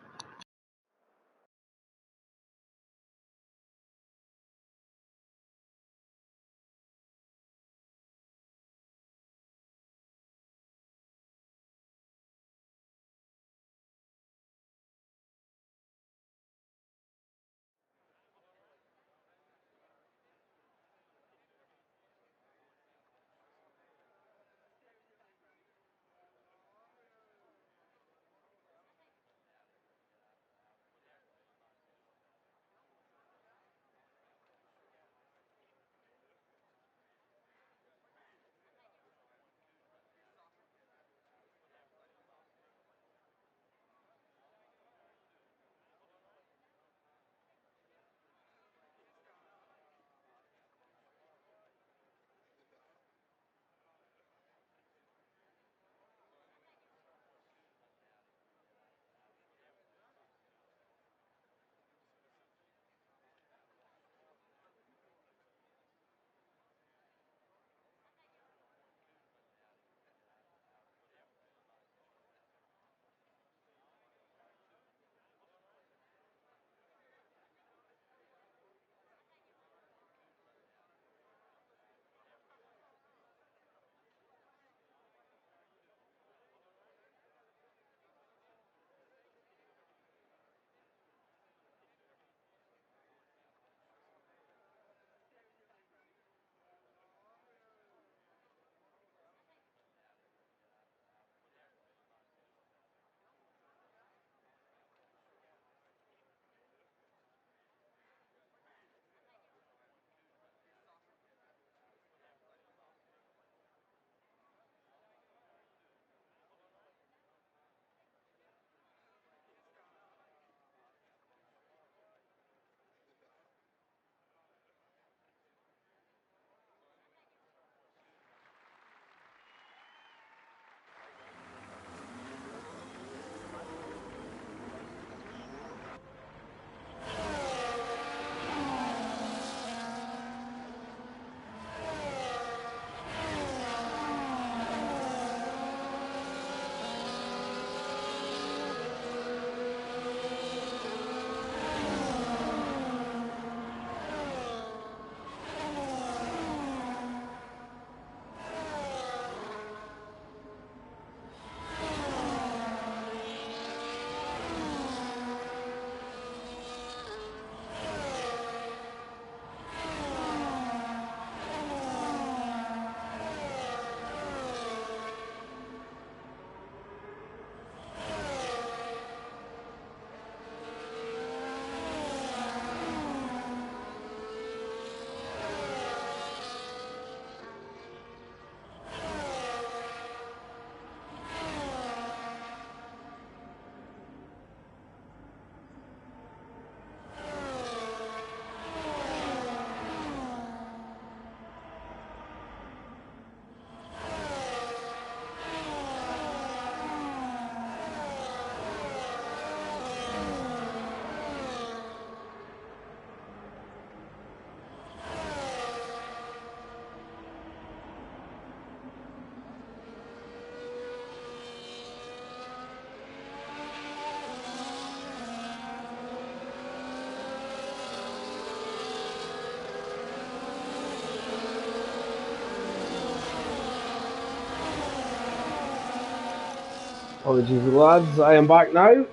A: Apologies lads, I am back now.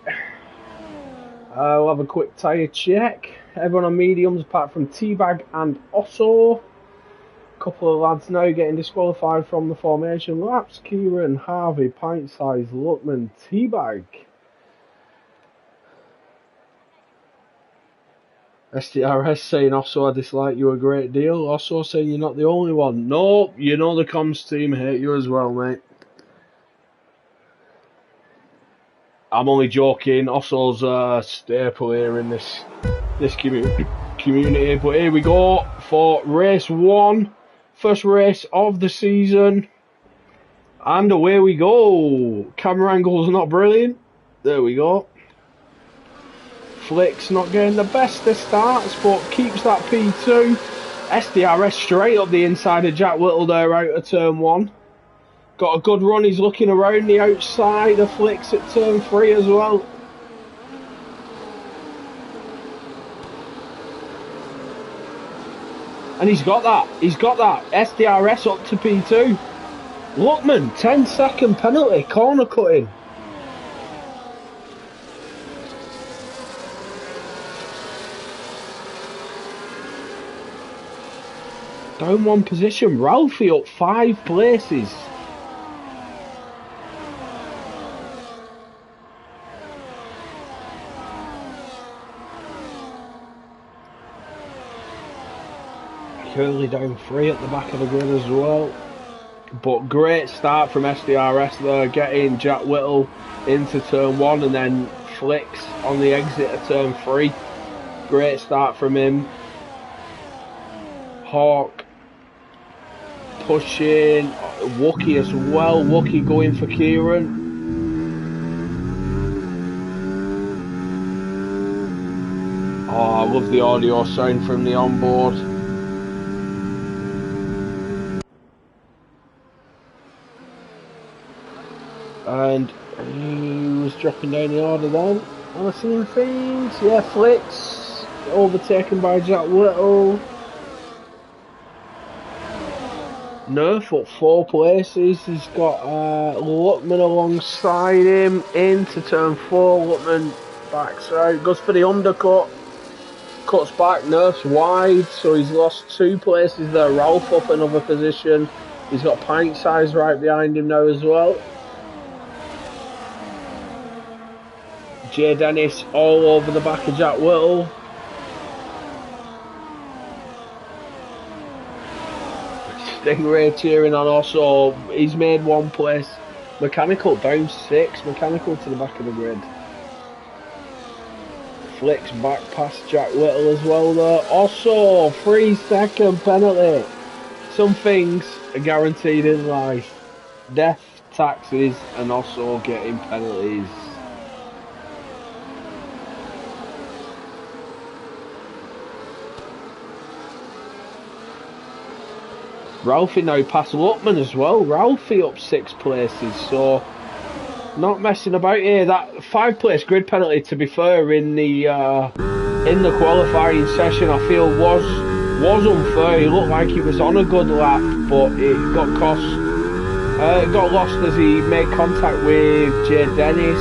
A: I'll have a quick tyre check. Everyone on mediums apart from Teabag and Osso. Couple of lads now getting disqualified from the formation laps. Kieran, Harvey, Pint Size, Luckman, Teabag. SDRS saying Osso, I dislike you a great deal. Osso saying you're not the only one. No, you know the comms team hate you as well, mate. I'm only joking. Osso's a staple here in this community. But here we go for race 1. First race of the season. And away we go. Camera angle's not brilliant. There we go. Flick's not getting the best of starts, but keeps that P2. SDRS straight up the inside of Jack Whittle there out of turn 1. Got a good run, he's looking around the outside of Flicks at turn 3 as well. And he's got that, SDRS up to P2. Luckman, 10-second penalty, corner cutting. Down 1 position, Ralphie up 5 places. Curly down 3 at the back of the grid as well. But great start from SDRS there, getting Jack Whittle into turn 1 and then Flicks on the exit of turn 3. Great start from him. Hawk pushing, Wookie as well, Wookie going for Kieran. Oh, I love the audio sound from the onboard. And who's dropping down the order then? Am I seeing things? Yeah, Flicks overtaken by Jack Whittle. Nerf up 4 places. He's got Luckman alongside him into turn 4. Luckman backs out, goes for the undercut, cuts back. Nerf's wide, so he's lost 2 places there. Ralph up another position. He's got Pint Size right behind him now as well. Jay Dennis all over the back of Jack Whittle. Stingray cheering on also. He's made 1 place. Mechanical down 6. Mechanical to the back of the grid. Flicks back past Jack Whittle as well there. Also 3-second penalty. Some things are guaranteed in life. Death, taxes, and also getting penalties. Ralphie now past Luckman as well. Ralphie up 6 places, so not messing about here. That 5-place grid penalty, to be fair, in the qualifying session, I feel was unfair. He looked like he was on a good lap, but it got cost. It got lost as he made contact with Jay Dennis.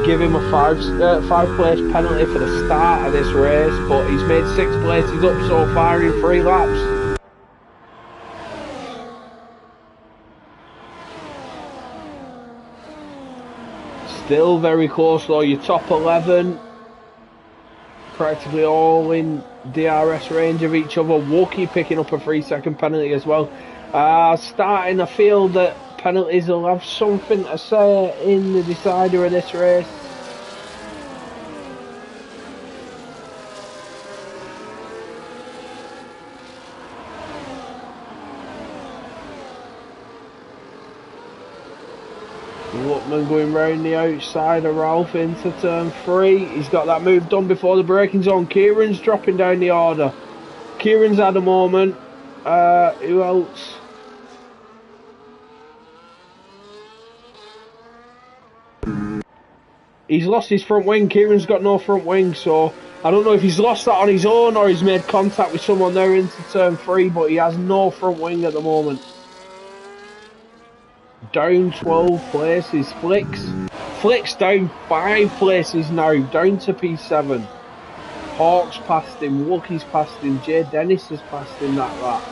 A: Give him a 5-place penalty for the start of this race, but he's made 6 places up so far in 3 laps. Still very close though, your top 11 practically all in DRS range of each other. Wookie picking up a 3-second penalty as well. Starting, I feel that penalties will have something to say in the decider of this race. Luckman going round the outside of Ralph into turn 3. He's got that move done before the braking zone. Kieran's dropping down the order. Kieran's had a moment. Who else? He's lost his front wing. Kieran's got no front wing, so I don't know if he's lost that on his own or he's made contact with someone there into turn 3, but he has no front wing at the moment. down 12 places. Flick's down 5 places now, down to P7. Hawk's passed him, Wookie's passed him, Jay Dennis has passed him that lap.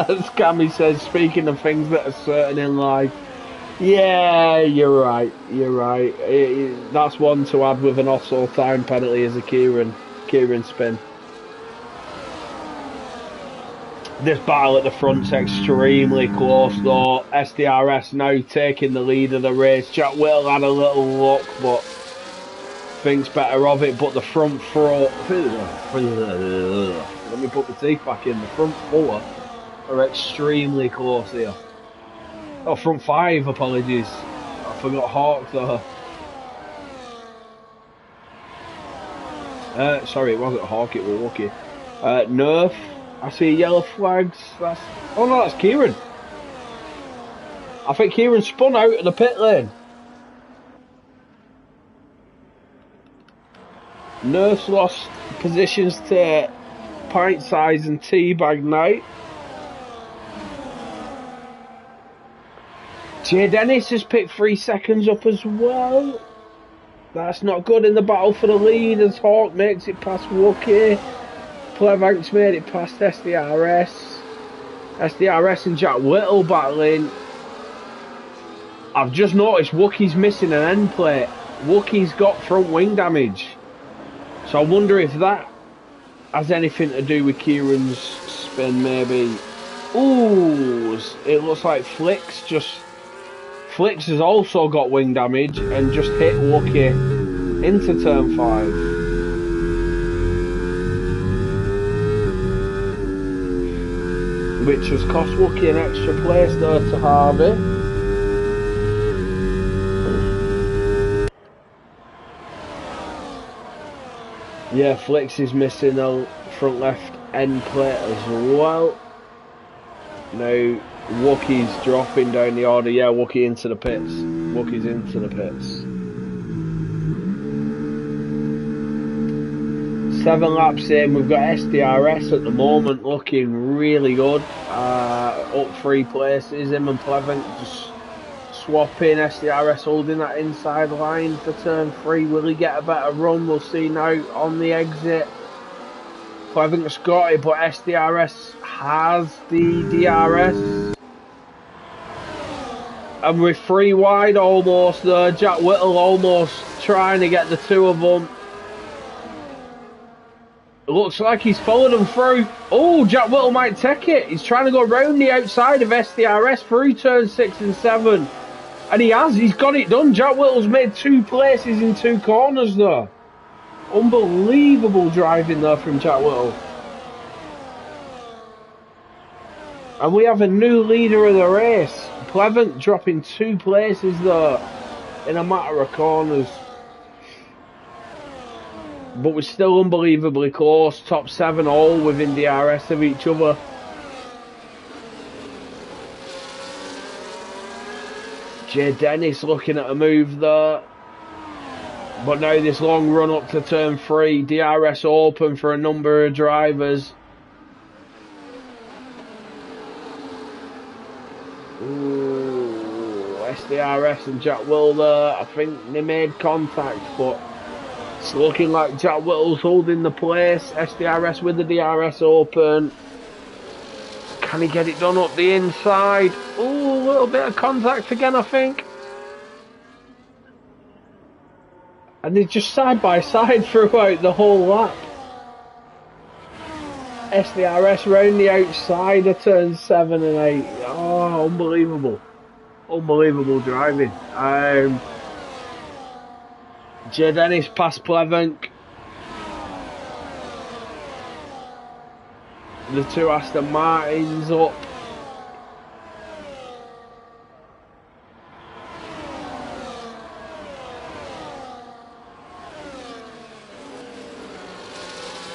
A: As Cammy says, speaking of things that are certain in life. Yeah, you're right. That's one to add with an Ossel time penalty as a Kieran spin. This battle at the front's extremely close though. SDRS now taking the lead of the race. Jack Whittle had a little look, but thinks better of it. But the front four, let me put the teeth back in. The front four are extremely close here. Oh, front five, apologies. I forgot Hawk though. Sorry, it wasn't Hawk, it was Wookie. Nerf, I see yellow flags. Oh no, that's Kieran. I think Kieran spun out of the pit lane. Nerf's lost positions to Pint Size and Teabag Knight. Jay Dennis has picked 3 seconds up as well. That's not good in the battle for the lead as Hawk makes it past Wookie. Plevank's made it past SDRS. SDRS and Jack Whittle battling. I've just noticed Wookie's missing an end plate. Wookie's got front wing damage. So I wonder if that has anything to do with Kieran's spin maybe. Ooh, it looks like Flicks has also got wing damage and just hit Wookie into turn 5. Which has cost Wookie an extra place there to Harvey. Yeah, Flicks is missing a front left end plate as well. Now Wookie's dropping down the order. Yeah, Wookie into the pits. Wookie's into the pits. 7 laps in. We've got SDRS at the moment looking really good. Up 3 places. Him and Pleasant just swapping. SDRS holding that inside line for turn 3. Will he get a better run? We'll see now on the exit. Pleasant's got it, but SDRS has the DRS. And with 3 wide almost there, Jack Whittle almost trying to get the 2 of them. It looks like he's followed them through. Oh, Jack Whittle might take it. He's trying to go round the outside of SDRS through turn 6 and 7. And he has. He's got it done. Jack Whittle's made 2 places in 2 corners there. Unbelievable driving there from Jack Whittle. And we have a new leader of the race. Pleasant dropping 2 places there in a matter of corners. But we're still unbelievably close. Top 7 all within DRS of each other. Jay Dennis looking at a move there. But now this long run up to turn 3. DRS open for a number of drivers. Ooh, SDRS and Jack Whittle there. I think they made contact, but it's looking like Jack Whittle's holding the place. SDRS with the DRS open. Can he get it done up the inside? Ooh, a little bit of contact again, I think. And they're just side by side throughout the whole lap. SDRS round the outside of turns 7 and 8. Oh, unbelievable. Unbelievable driving. Jay Dennis past Plevenk. The 2 Aston Martins up.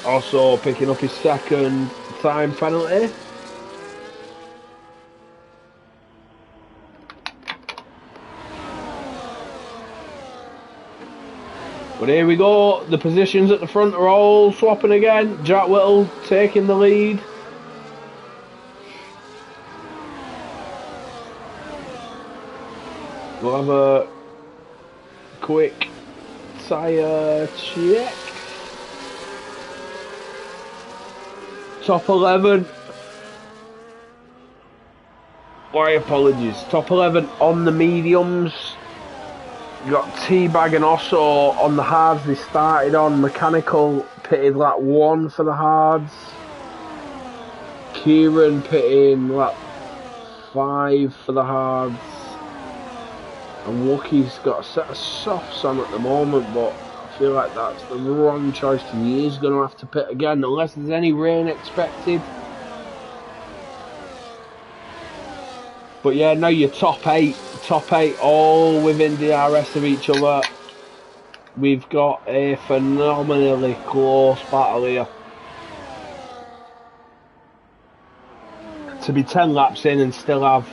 A: Also picking up his 2nd time penalty. But here we go, the positions at the front are all swapping again. Jack Whittle taking the lead. We'll have a quick tyre check. Top 11. My apologies. Top 11 on the mediums. You got Teabag and Osso on the hards they started on. Mechanical pitted lap 1 for the hards. Kieran pitting lap 5 for the hards. And Wookie's got a set of softs on at the moment, but I feel like that's the wrong choice. He is going to have to pit again unless there's any rain expected. But yeah, now you're top 8 all within DRS of each other. We've got a phenomenally close battle here. To be 10 laps in and still have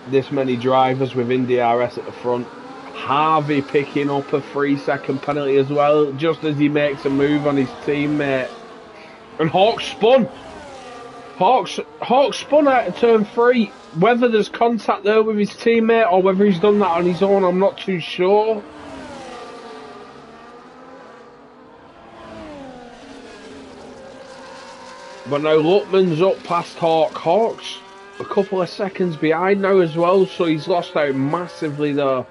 A: this many drivers within DRS at the front. Harvey picking up a 3-second penalty as well, just as he makes a move on his teammate. And Hawk spun. Hawk spun out of turn 3. Whether there's contact there with his teammate or whether he's done that on his own, I'm not too sure. But now Luckman's up past Hawk. Hawk's a couple of seconds behind now as well, so he's lost out massively there.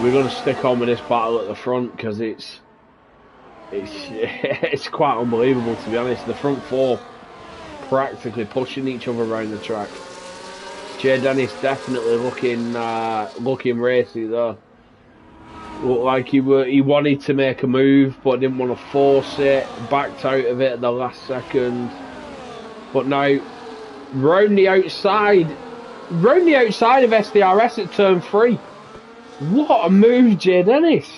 A: We're going to stick on with this battle at the front because it's quite unbelievable, to be honest. The front 4 practically pushing each other around the track. Jay Dennis definitely looking racy there. Looked like he wanted to make a move but didn't want to force it. Backed out of it at the last second. But now round the outside of SDRS at turn 3. What a move, Jay Dennis!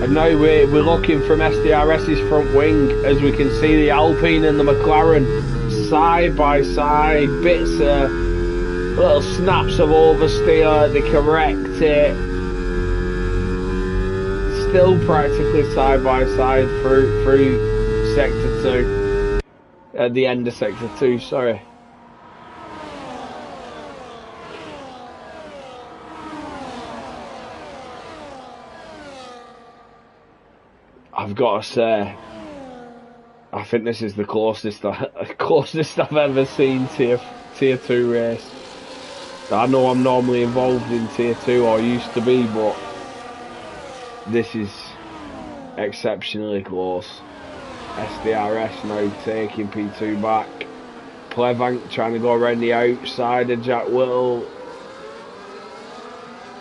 A: And now we're looking from SDRS's front wing as we can see the Alpine and the McLaren side by side. Bits of little snaps of oversteer, they correct it. Still practically side by side through Sector 2, at the end of Sector 2, sorry. I've got to say, I think this is the closest I've ever seen Tier 2 race. I know I'm normally involved in Tier 2, or used to be, but this is exceptionally close. SDRS now taking P2 back. Plevank trying to go around the outside of Jack Whittle.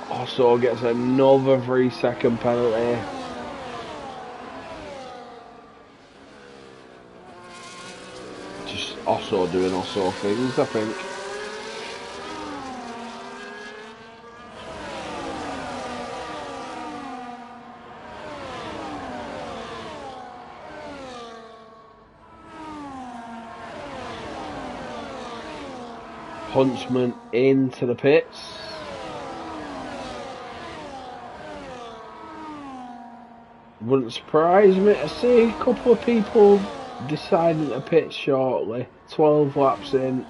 A: Also gets another 3-second penalty. Just also doing also things, I think. Huntsman into the pits. Wouldn't surprise me to see a couple of people deciding to pit shortly. 12 laps in.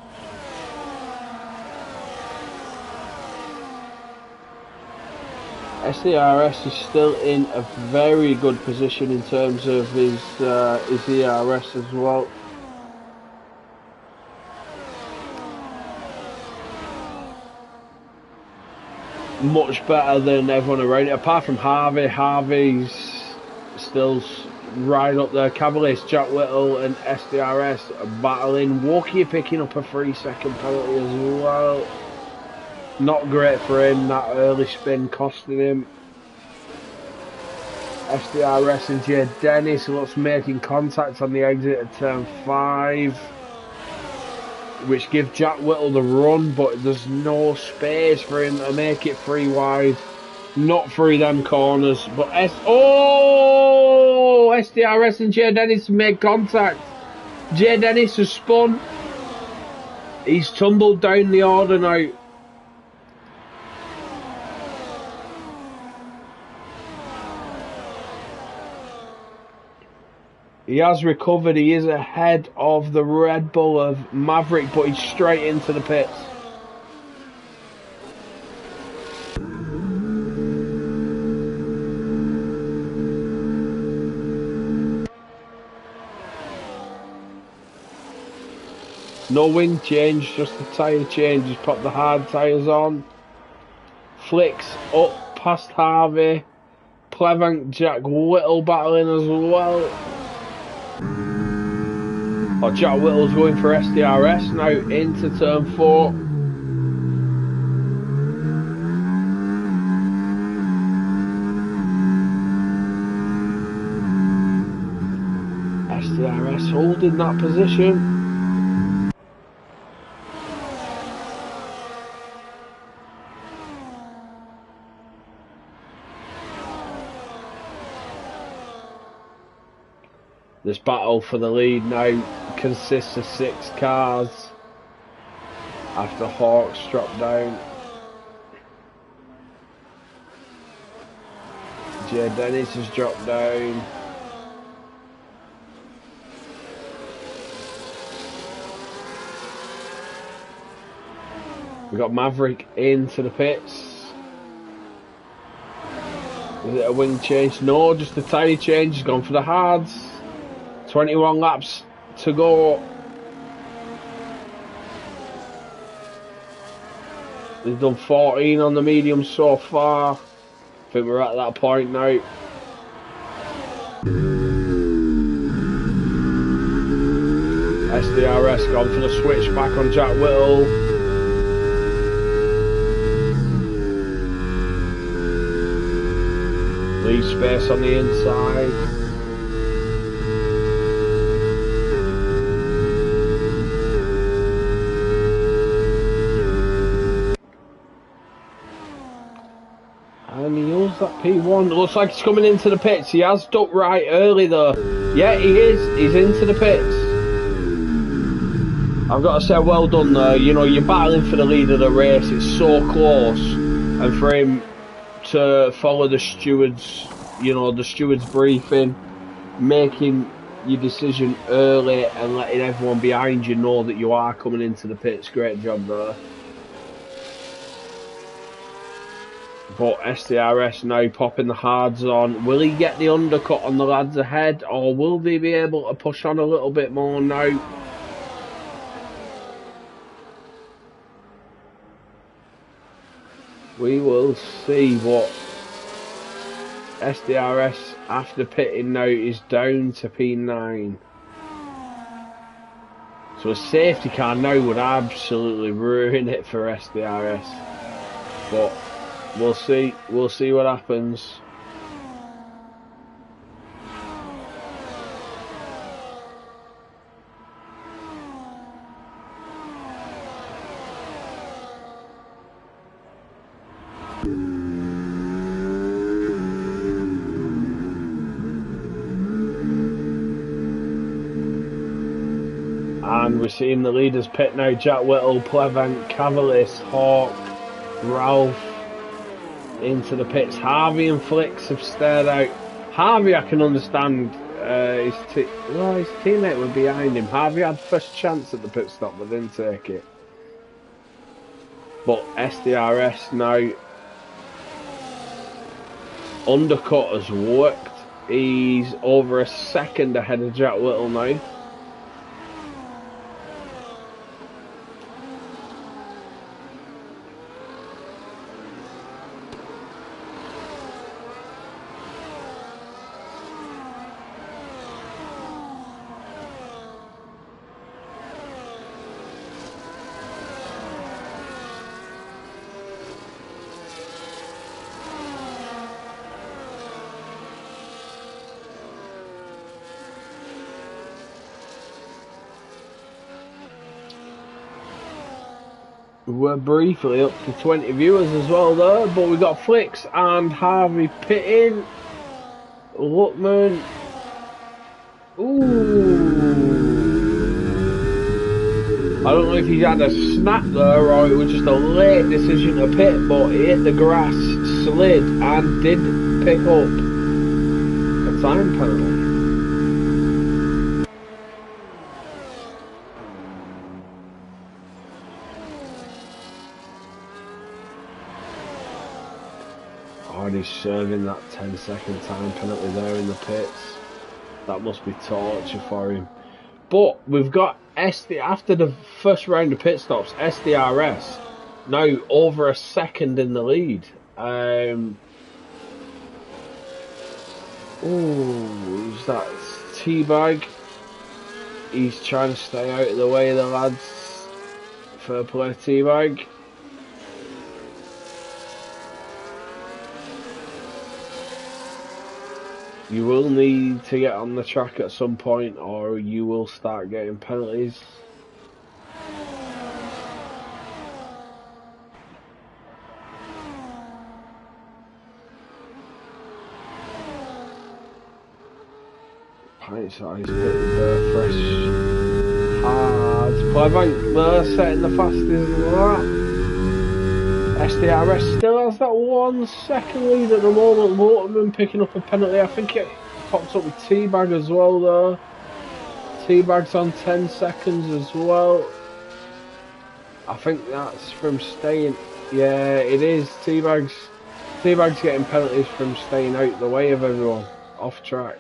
A: SDRS is still in a very good position in terms of his ERS as well. Much better than everyone around it, apart from Harvey. Harvey's still right up there. Cavaliers, Jack Whittle and SDRS are battling. Wookie picking up a 3-second penalty as well. Not great for him, that early spin costing him. SDRS and Jay Dennis looks making contact on the exit at turn 5. which gives Jack Whittle the run, but there's no space for him to make it 3 wide. Not through them corners, but SDRS and Jay Dennis made contact. Jay Dennis has spun. He's tumbled down the order now. He has recovered. He is ahead of the Red Bull of Maverick, but he's straight into the pits. No wing change, just the tyre change. He's put the hard tyres on. Flicks up past Harvey. Plevank, Jack Whittle battling as well. Oh, Jack Whittle's going for SDRS now into turn 4. SDRS holding that position. This battle for the lead now consists of 6 cars after Hawks dropped down. Jay Dennis has dropped down. We got Maverick into the pits. Is it a wing change? No, just a tyre change. He's gone for the hards. 21 laps to go. He's done 14 on the medium so far. I think we're at that point now. SDRS gone for the switch back on Jack Whittle. Leave space on the inside. And he holds that P1. Looks like he's coming into the pits. He has ducked right early though. Yeah, he is. He's into the pits. I've got to say, well done there. You know, you're battling for the lead of the race. It's so close. And for him to follow the stewards, you know, the stewards briefing, making your decision early and letting everyone behind you know that you are coming into the pits. Great job there. But SDRS now popping the hards on. Will he get the undercut on the lads ahead, or will they be able to push on a little bit more now? We will see. What SDRS after pitting now is down to P9. So a safety car now would absolutely ruin it for SDRS. But we'll see what happens. And we're seeing the leaders pit now. Jack Whittle, Plevank, Cavaliers, Hawk, Ralph into the pits. Harvey and Flicks have stared out. Harvey, I can understand. His teammate were behind him. Harvey had first chance at the pit stop but didn't take it. But SDRS now, undercut has worked. He's over a second ahead of Jack Whittle now. We're briefly up to 20 viewers as well there, but we've got Flicks and Harvey pitting. Lookman. Ooh. I don't know if he had a snap there or it was just a late decision to pit, but he hit the grass, slid, and did pick up a time penalty. He's serving that 10-second time penalty there in the pits. That must be torture for him. But we've got after the first round of pit stops, SDRS now over a second in the lead. Who's that? Teabag. He's trying to stay out of the way of the lads. Fair play, Teabag. You will need to get on the track at some point or you will start getting penalties. Pint size bit fresh. Hard. Plebank there setting the fastest lap. SDRS still has that 1 second lead at the moment. Waterman picking up a penalty. I think it pops up with Teabag as well there. Teabag's on 10 seconds as well. I think that's from staying. Yeah, it is. Teabag's getting penalties from staying out the way of everyone. Off track.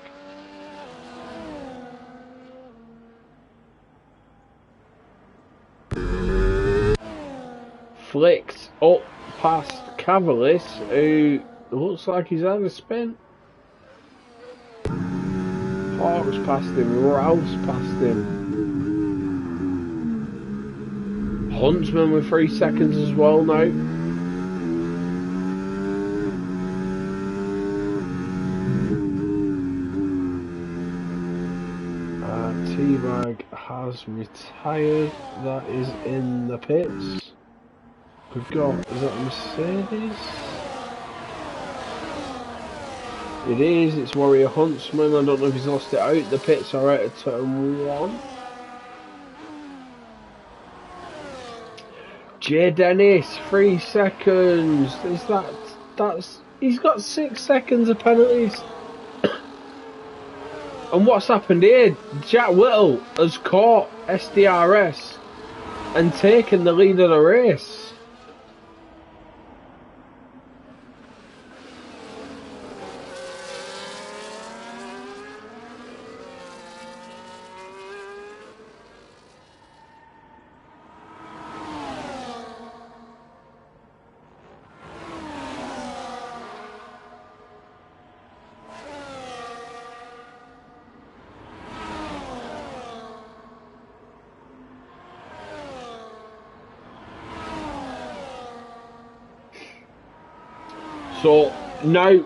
A: Flicks up past Cavalis, who looks like he's had a spin. Hawks past him, Rouse past him. Huntsman with 3 seconds as well now. Teabag has retired, that is in the pits. We've got, is that a Mercedes? It is, it's Warrior Huntsman. I don't know if he's lost it out the pits or out of turn 1. J Dennis, 3 seconds. Is he's got 6 seconds of penalties. And what's happened here? Jack Whittle has caught SDRS and taken the lead of the race. So now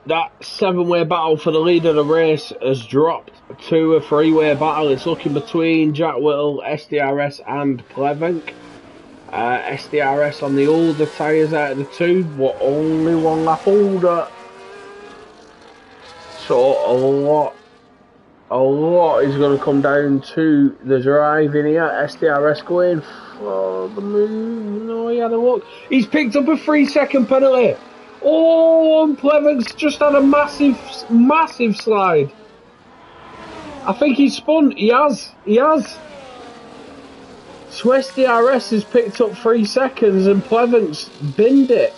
A: that 7-way battle for the lead of the race has dropped to a 3-way battle. It's looking between Jack Whittle, SDRS and Plevenk. SDRS on the older tyres out of the two, but only 1 lap older. So a lot is going to come down to the driving here. SDRS going for the move. No, he had a look. He's picked up a 3-second penalty. Oh, and Plevenk's just had a massive slide. I think he's spun. He has. So SDRS has picked up 3 seconds and Plevenk's binned it.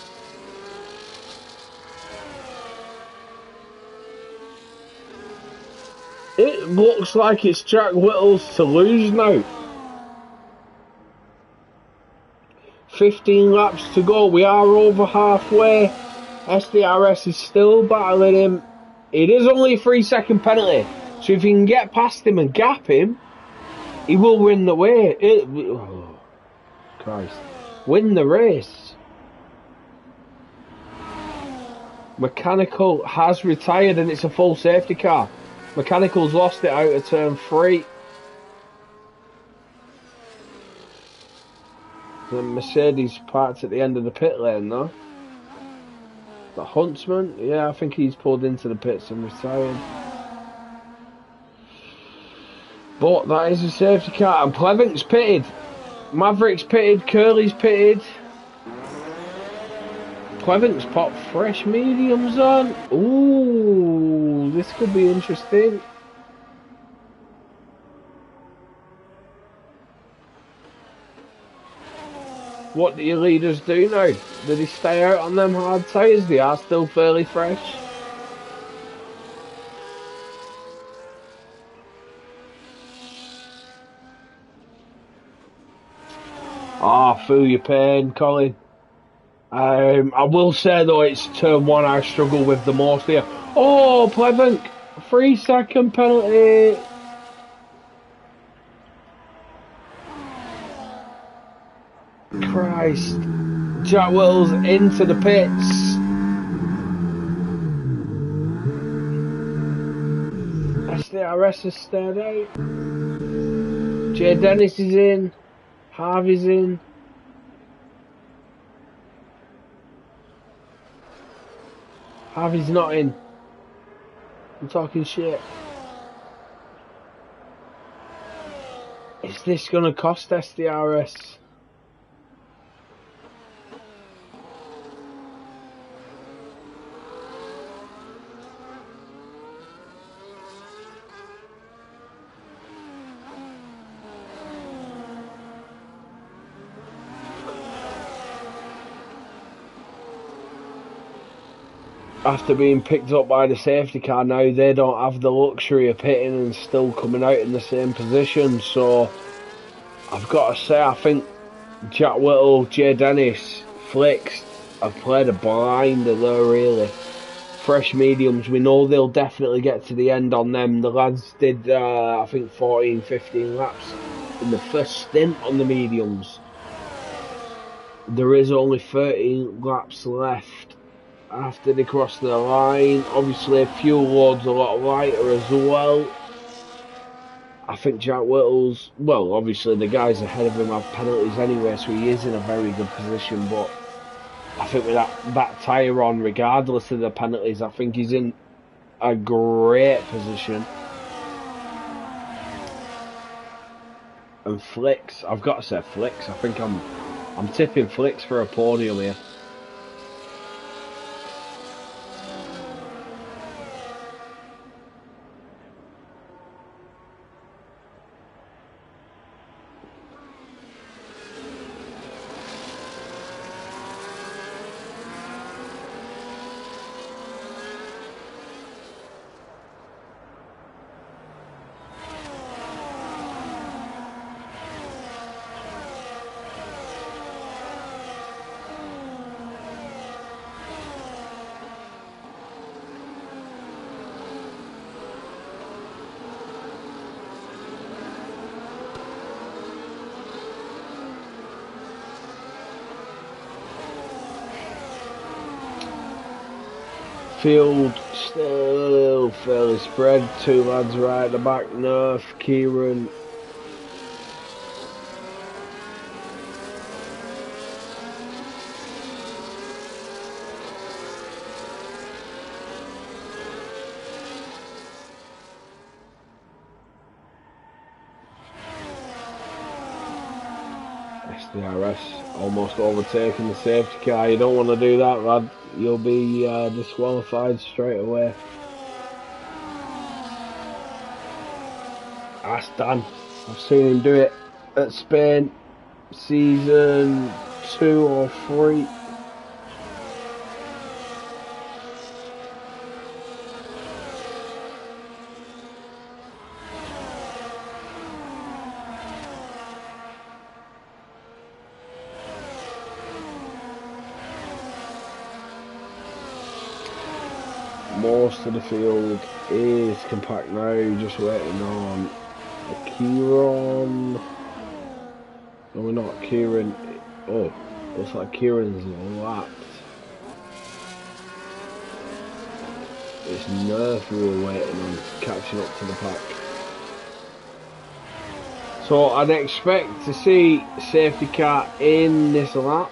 A: It looks like it's Jack Whittle's to lose now. 15 laps to go. We are over halfway. SDRS is still battling him. It is only a 3-second penalty. So if he can get past him and gap him, he will win the way. Oh, Christ. Win the race. Mechanical has retired and it's a full safety car. Mechanical's lost it out of turn 3. The Mercedes parked at the end of the pit lane though. The Huntsman, yeah, I think he's pulled into the pits and retired. But that is a safety car, and Plevink's pitted. Maverick's pitted, Curly's pitted. Plevink's popped fresh mediums on. Ooh, this could be interesting. What do your leaders do now? Do they stay out on them hard tyres? They are still fairly fresh. Ah, feel your pain, Colin. I will say though, it's turn one I struggle with the most here. Oh, Plevink, 3-second penalty. Christ. Jack Whittle's into the pits. SDRS has stayed out. Jay Dennis is in. Harvey's in. Harvey's not in. I'm talking shit. Is this gonna cost SDRS? After being picked up by the safety car now, they don't have the luxury of pitting and still coming out in the same position. So I've got to say, I think Jack Whittle, Jay Dennis, Flicks have played a blinder there really. Fresh mediums, we know they'll definitely get to the end on them. The lads did I think 14-15 laps in the first stint on the mediums. There is only 13 laps left after they cross the line. Obviously fuel load's a lot lighter as well. I think Jack Whittle's, well, obviously the guys ahead of him have penalties anyway, so he is in a very good position, but I think with that tyre on, regardless of the penalties, I think he's in a great position. And Flicks, I've got to say Flicks, I think I'm tipping Flicks for a podium here. Field still fairly spread. Two lads right at the back. Nerf, Kieran. SDRS almost overtaking the safety car. You don't want to do that, lad. You'll be disqualified straight away. That's Dan. I've seen him do it at Spain season 2 or 3. Most of the field is compact now, just waiting on Kieran. No, we're not. Kieran. Oh, looks like Kieran's lapped. It's Nerf we were waiting on, catching up to the pack. So I'd expect to see safety car in this lap.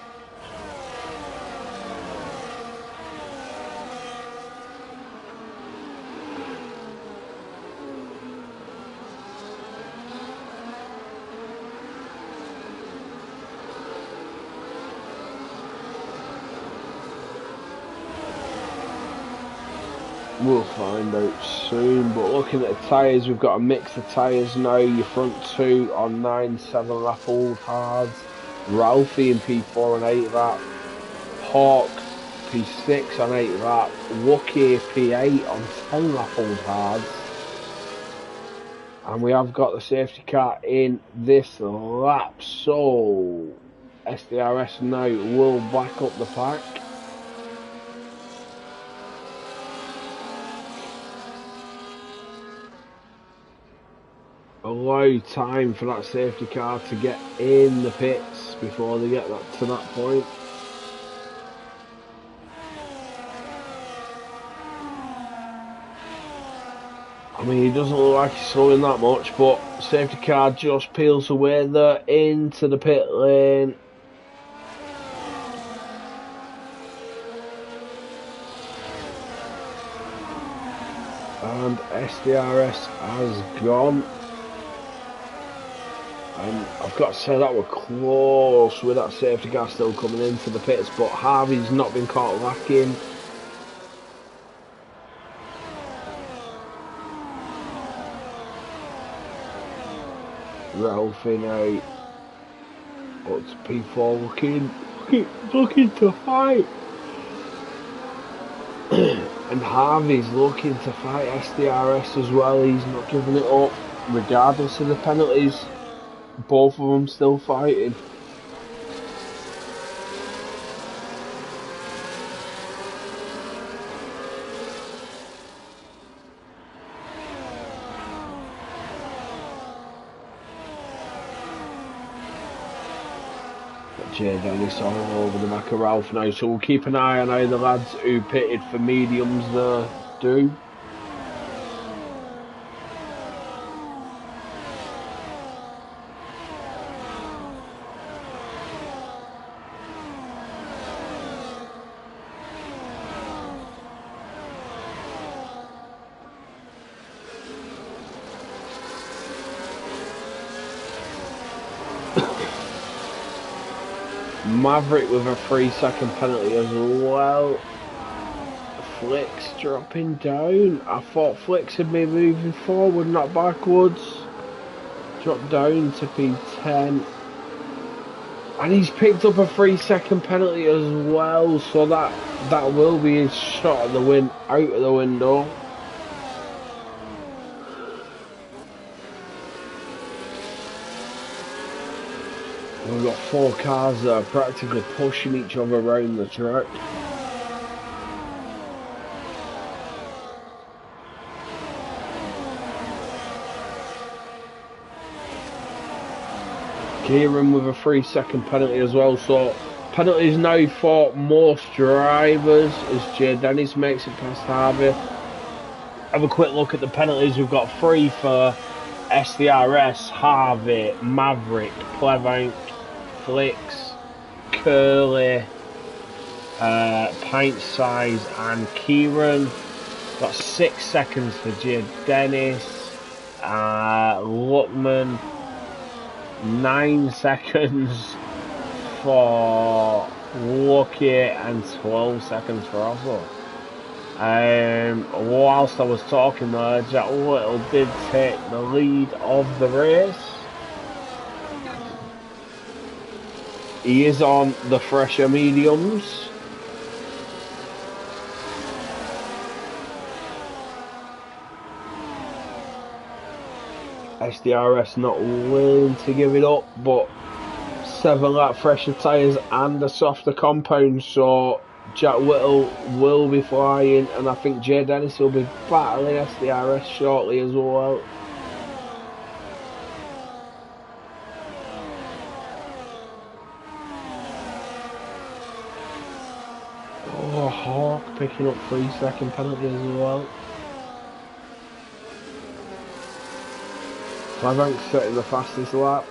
A: We'll find out soon, but looking at the tyres, we've got a mix of tyres now. Your front two on 9.7 lap old hards, Ralphie in P4 and 8 lap, Hawk P6 on 8 lap, Wookie P8 on 10 lap old hards, and we have got the safety car in this lap, so SDRS now will back up the pack. Allow time for that safety car to get in the pits before they get to that point. I mean, he doesn't look like he's slowing that much, but safety car just peels away there into the pit lane. And SDRS has gone. And I've got to say that we're close with that safety car still coming into the pits, but Harvey's not been caught lacking. Ralphie now up to P4 looking to fight. And Harvey's looking to fight SDRS as well. He's not giving it up regardless of the penalties. Both of them still fighting. Jay Dennis all over the back of Ralph now, so we'll keep an eye on how the lads who pitted for mediums there do. Maverick with a 3-second penalty as well. Flicks dropping down. I thought Flicks had been moving forward, not backwards. Dropped down to P10. And he's picked up a 3-second penalty as well, so that will be his shot at the win out of the window. We've got 4 cars that are practically pushing each other around the track. Kieran with a 3-second penalty as well, so penalties now for most drivers as Jay Dennis makes it past Harvey. Have a quick look at the penalties. We've got 3 for SDRS, Harvey, Maverick, Plevank, Flicks, Curly, Pint Size and Kieran. Got 6 seconds for Jay Dennis, Luckman, 9 seconds for Lucky and 12 seconds for Oslo. Whilst I was talking there, Jack Little did take the lead of the race. He is on the fresher mediums. SDRS not willing to give it up, but 7 lap fresher tyres and a softer compound, so Jack Whittle will be flying, and I think Jay Dennis will be battling SDRS shortly as well. Oh, Hawk picking up 3-second penalty as well. Levank's setting the fastest lap.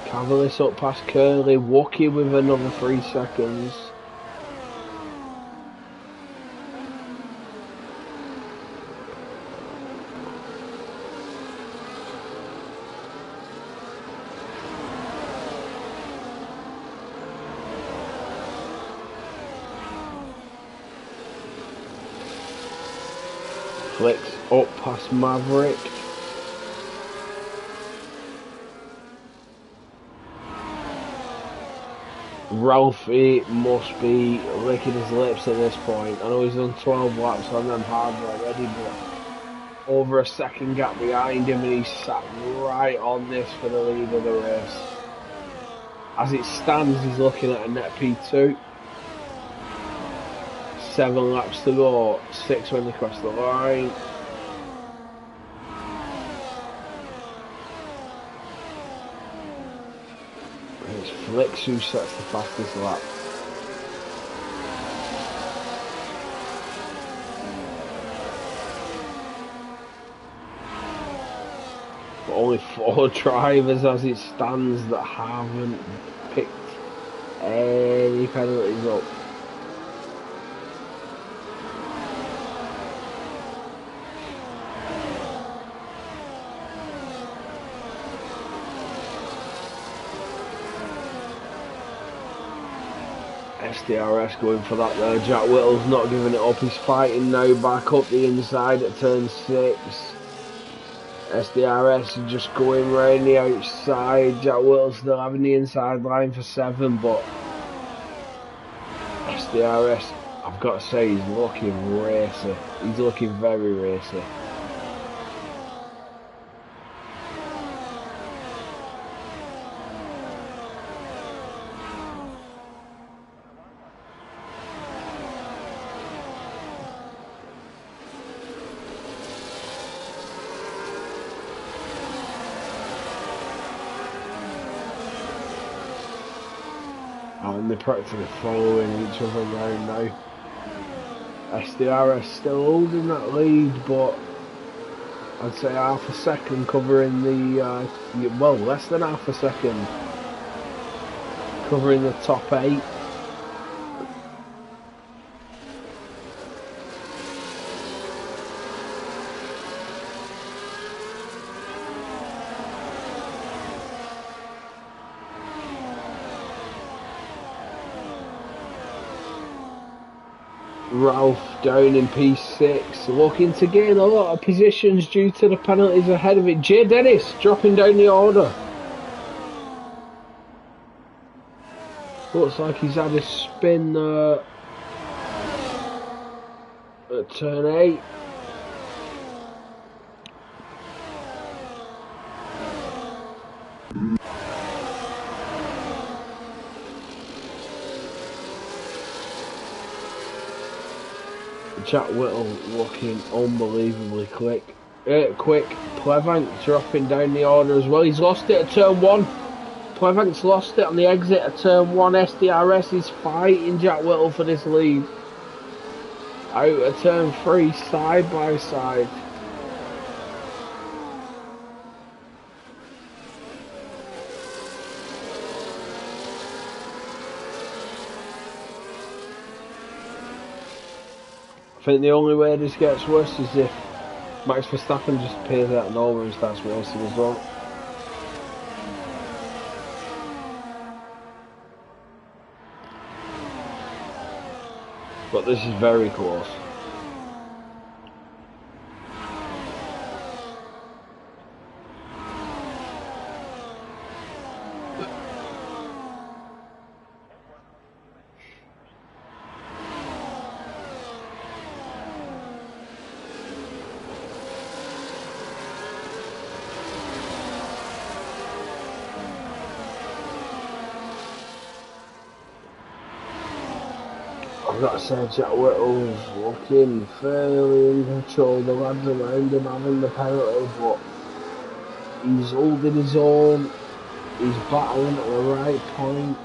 A: Cavalis up past Curly, Wookie with another 3 seconds. Flicks up past Maverick. Ralphie must be licking his lips at this point. I know he's done 12 laps on them hards already, but over a second gap behind him, and he's sat right on this for the lead of the race. As it stands, he's looking at a net P2. 7 laps to go, 6 when they cross the line. It's Flicks who sets the fastest lap. But only 4 drivers as it stands that haven't picked any penalties up. CDR S going for that there. Jack Whittle's not giving it up. He's fighting now back up the inside at turn 6. CDR S is just going round the outside. Jack Whittle's still having the inside line for 7, but CDR S, I've got to say, he's looking racy. He's looking very racy. And they're practically following each other around now. CDR S still holding that lead, but I'd say half a second covering the, well, less than half a second covering the top 8. Ralph down in P6, looking to gain a lot of positions due to the penalties ahead of it. Jay Dennis dropping down the order. Looks like he's had a spin at turn 8. Jack Whittle looking unbelievably quick. Plevank dropping down the order as well. He's lost it at turn 1. Plevank's lost it on the exit at turn 1. CDR S is fighting Jack Whittle for this lead. Out at turn 3, side by side. I think the only way this gets worse is if Max Verstappen just appears out of nowhere and starts racing as well. But this is very close. I've got to say, Jack Whittle's looking fairly in control. The lads around him having the penalty, but he's holding his own. He's battling at the right point.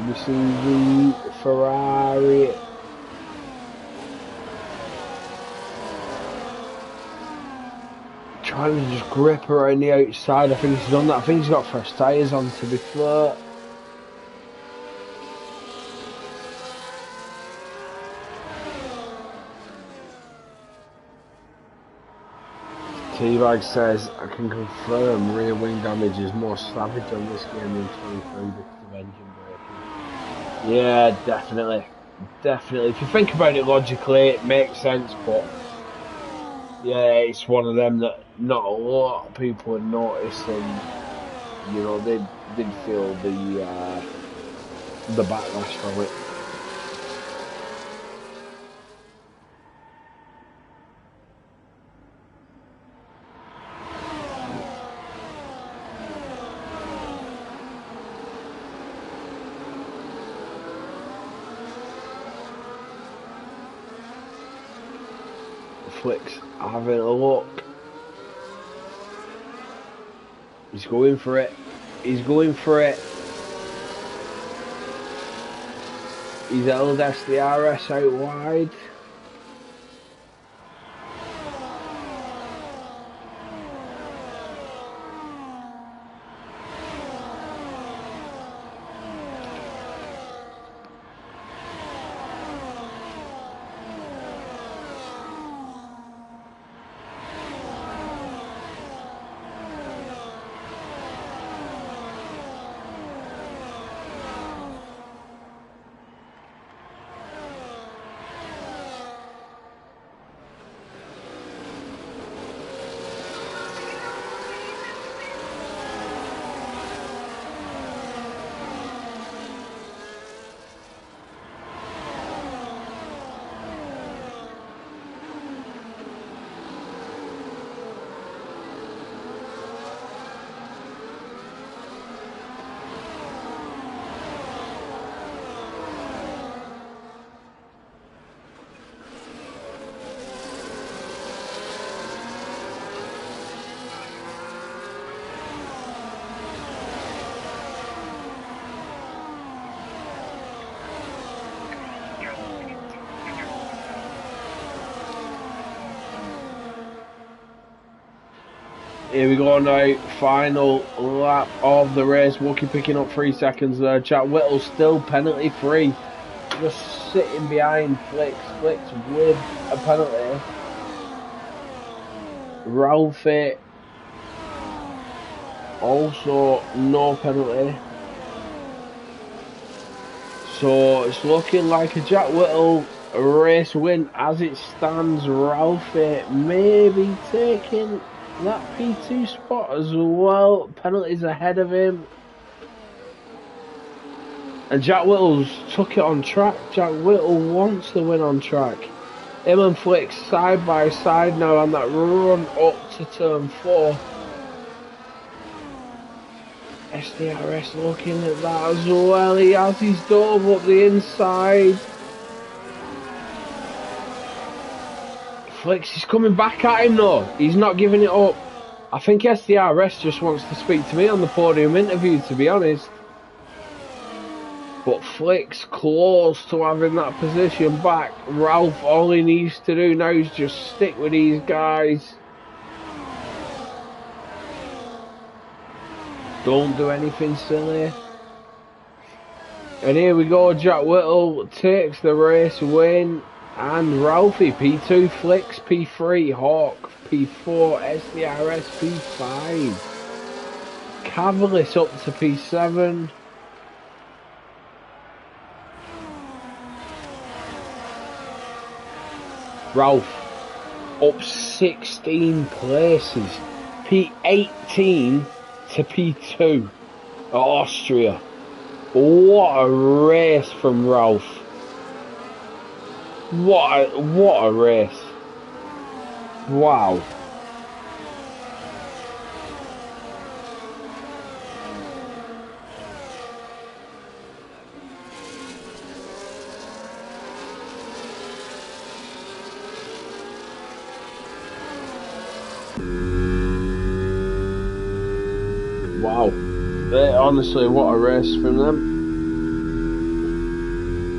A: You see the Ferrari trying to just grip her on the outside. I think he's done that. I think he's got fresh tyres on, to be fair. T-Bag says, I can confirm rear wing damage is more savage on this game than 23 because of engine braking. Yeah, definitely. Definitely. If you think about it logically, it makes sense, but yeah, it's one of them that not a lot of people would notice, and you know, they did feel the backlash from it. Flicks having a look. He's going for it. He's going for it. He's held CDR S out wide. Here we go now, final lap of the race. Wookie picking up 3 seconds there. Jack Whittle still penalty free. Just sitting behind Flicks. Flicks with a penalty. Ralphie also no penalty. So it's looking like a Jack Whittle race win as it stands. Ralphie maybe taking that P2 spot as well. Penalties ahead of him. And Jack Whittle's took it on track. Jack Whittle wants the win on track. Him and Flicks side by side now on that run up to turn 4. SDRS looking at that as well. He has his dove up the inside. Flicks is coming back at him though. He's not giving it up. I think SDRS just wants to speak to me on the podium interview, to be honest. But Flicks close to having that position back. Ralph, all he needs to do now is just stick with these guys. Don't do anything silly. And here we go, Jack Whittle takes the race win. And Ralphie, P2, Flicks, P3, Hawk, P4, SDRS, P5. Cavalis up to P7. Ralph up 16 places. P18 to P2 at Austria. What a race from Ralph. What a race. Wow. Wow. Honestly, what a race from them.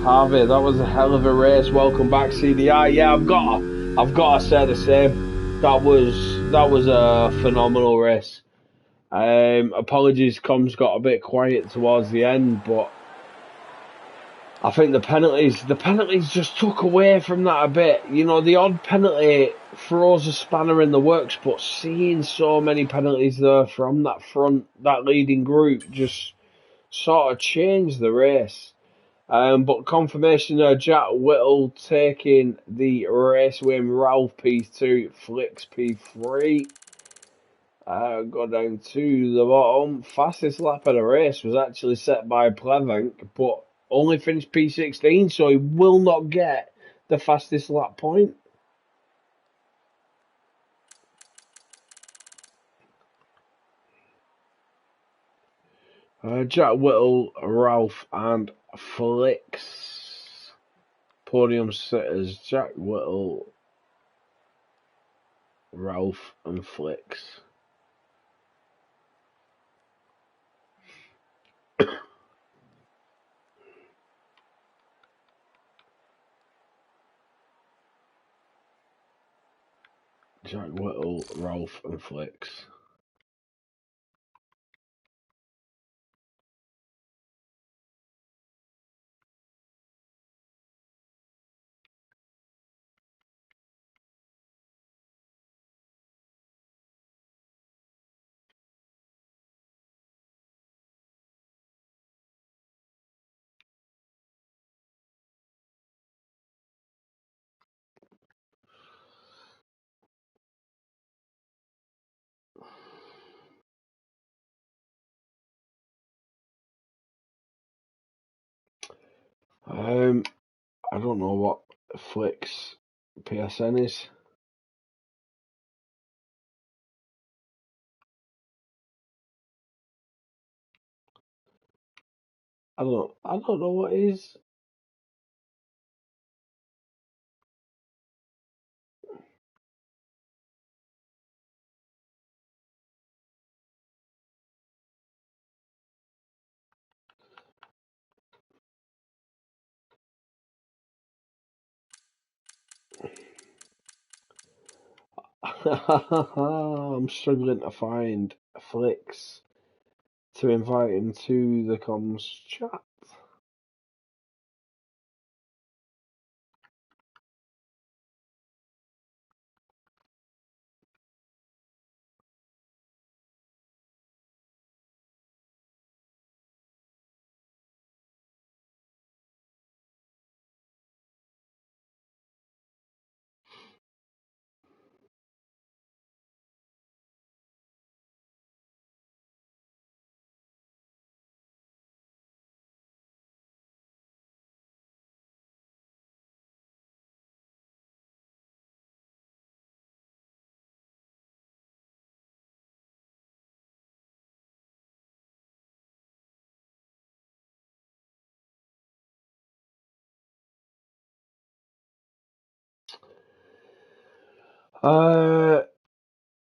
A: Harvey, that was a hell of a race. Welcome back, CDR. Yeah, I've got to say the same. That was that was a phenomenal race. Apologies, comms got a bit quiet towards the end, but I think the penalties just took away from that a bit. You know, the odd penalty throws a spanner in the works, but seeing so many penalties there from that leading group just sort of changed the race. But confirmation there, Jack Whittle taking the race win, Ralph P2, Flicks P3. Go down to the bottom. Fastest lap of the race was actually set by Plevenk, but only finished P16, so he will not get the fastest lap point. Jack Whittle, Ralph, and Flicks. Podium sitters, Jack Whittle, Ralph, and Flicks. Jack Whittle, Ralph, and Flicks. I don't know what Flicks PSN is. I don't know what it is. I'm struggling to find Flicks to invite him to the comms chat.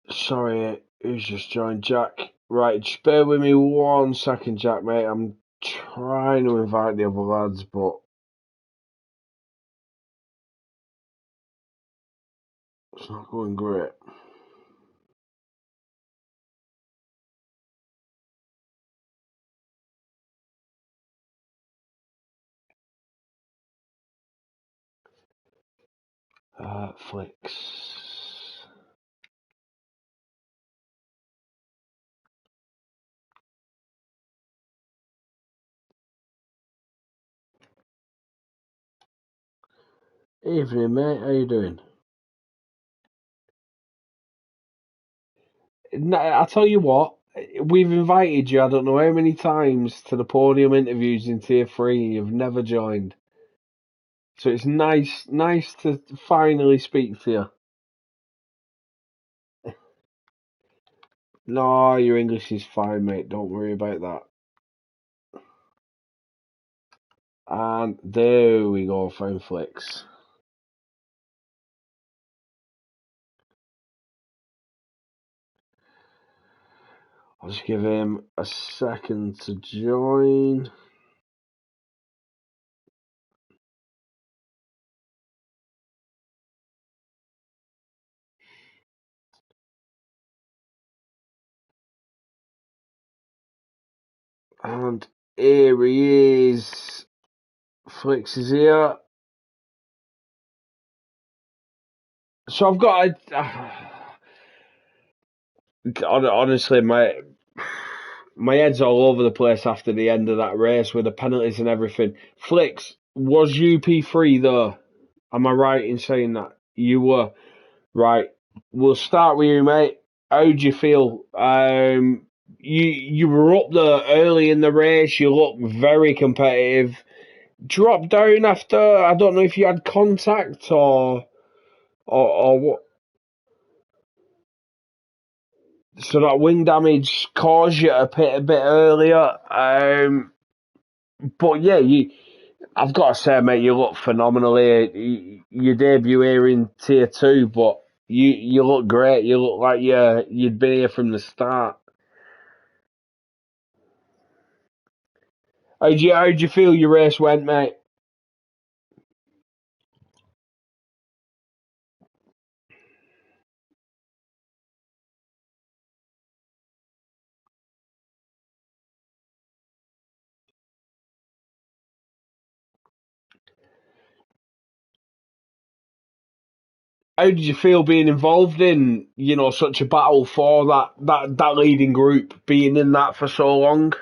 A: Sorry, who's just joined? Jack. Right, just bear with me 1 second, Jack, mate. I'm trying to invite the other lads, but it's not going great. Flicks. Evening, mate. How you doing? I tell you what, we've invited you, I don't know how many times, to the podium interviews in Tier 3, and you've never joined. So it's nice to finally speak to you. No, your English is fine, mate. Don't worry about that. And there we go, found Flicks. I'll just give him a second to join. And here he is. Flicks is here. So I've got honestly, my head's all over the place after the end of that race with the penalties and everything. Flicks, was you P3 though? Am I right in saying that? You were. Right. We'll start with you, mate. How'd you feel? You were up there early in the race. You looked very competitive. Dropped down after. I don't know if you had contact or what. So that wing damage caused you to pit a bit earlier. But yeah, I've got to say, mate, you look phenomenal here. Your debut here in Tier 2, but you look great. You look like you'd been here from the start. How'd you feel your race went, mate? How did you feel being involved in, such a battle for that leading group, being in that for so long?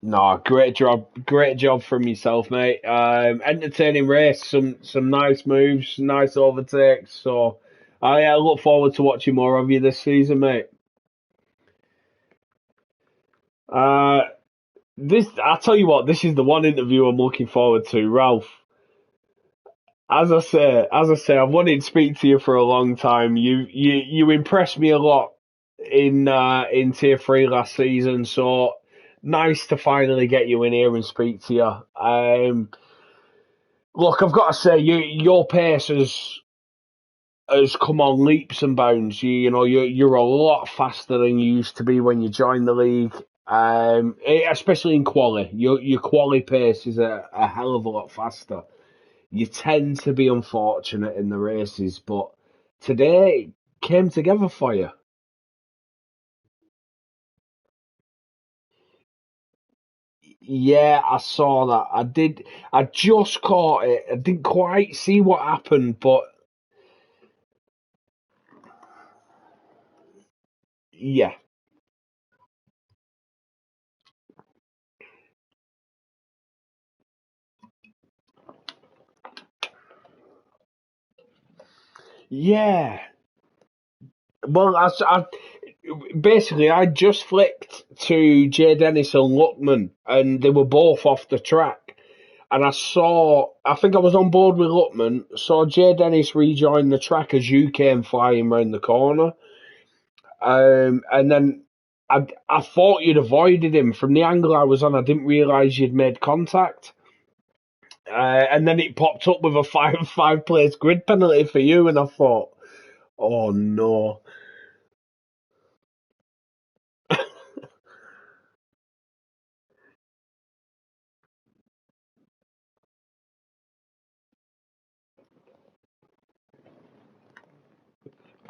A: No, great job from yourself, mate. Entertaining race, some nice moves, nice overtakes. So, I look forward to watching more of you this season, mate. Uh, I tell you what, this is the one interview I'm looking forward to, Ralph. As I say, I've wanted to speak to you for a long time. You impressed me a lot in Tier 3 last season, so nice to finally get you in here and speak to you. Look, I've got to say, your pace has come on leaps and bounds. You're a lot faster than you used to be when you joined the league. Especially in quali, your quali pace is a hell of a lot faster. You tend to be unfortunate in the races, but today it came together for you. Yeah, I saw that. I did. I just caught it. I didn't quite see what happened, but yeah, yeah. Well, basically I just flicked to Jay Dennis and Luckman, and they were both off the track. And I think I was on board with Luckman, saw Jay Dennis rejoin the track as you came flying round the corner. And then I thought you'd avoided him from the angle I was on. I didn't realise you'd made contact. And then it popped up with a five place grid penalty for you, and I thought, oh no.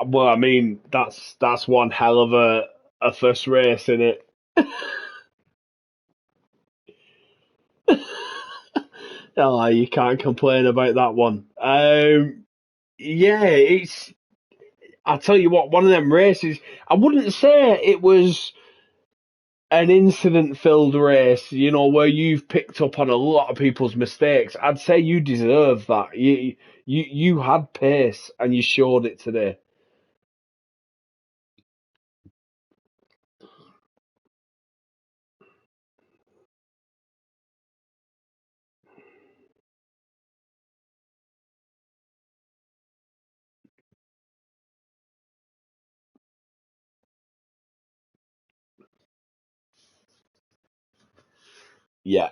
A: Well, I mean, that's one hell of a first race, isn't it? Oh, you can't complain about that one. Yeah, I tell you what, one of them races. I wouldn't say it was an incident filled race, where you've picked up on a lot of people's mistakes. I'd say you deserve that. You had pace and you showed it today. Yeah.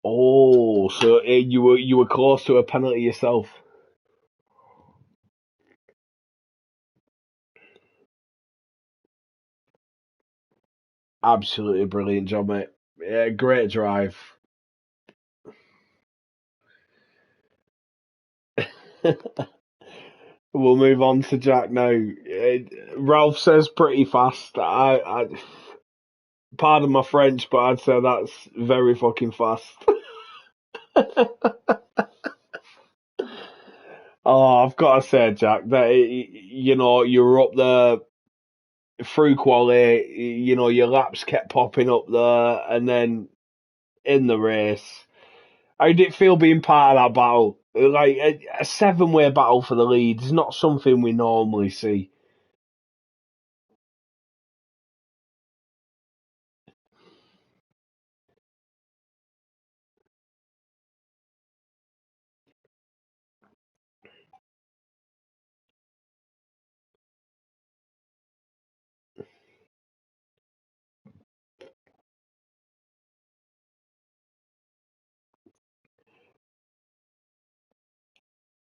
A: Oh, so you were close to a penalty yourself. Absolutely brilliant job, mate. Yeah, great drive. We'll move on to Jack now. Ralph says pretty fast. Pardon my French, but I'd say that's very fucking fast. Oh, I've got to say, Jack, that you're up there through quali. Your laps kept popping up there, and then in the race, how did it feel being part of that battle? Like a seven-way battle for the lead is not something we normally see.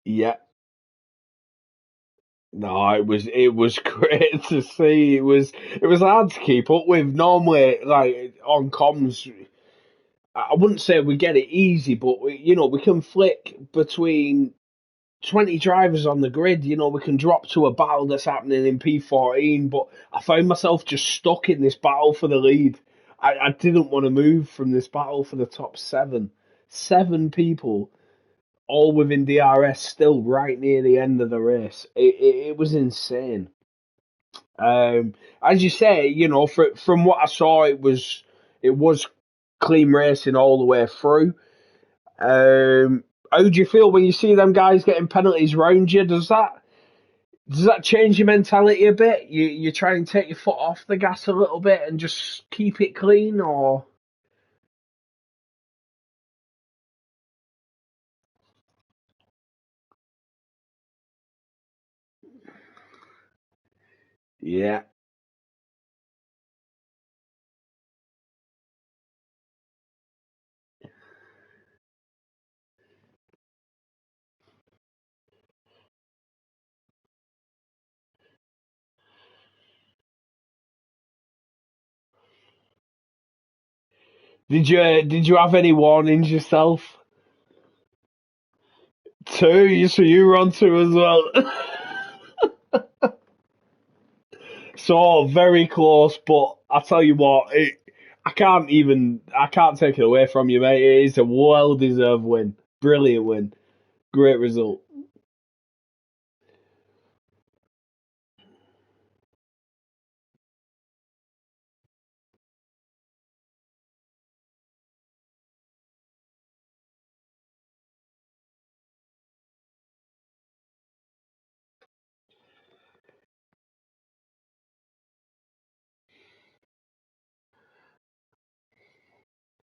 A: Yeah, no, it was great to see. It was hard to keep up with. Normally, like on comms, I wouldn't say we get it easy, but we can flick between 20 drivers on the grid. We can drop to a battle that's happening in P14. But I found myself just stuck in this battle for the lead. I didn't want to move from this battle for the top seven. Seven people all within DRS, still right near the end of the race. It was insane. As you say, from what I saw, it was clean racing all the way through. How do you feel when you see them guys getting penalties round you? Does that change your mentality a bit? You try and take your foot off the gas a little bit and just keep it clean, or yeah. Did you have any warnings yourself? Two, so you were on two as well. So very close, but I tell you what, I can't take it away from you, mate. It is a well deserved win. Brilliant win. Great result.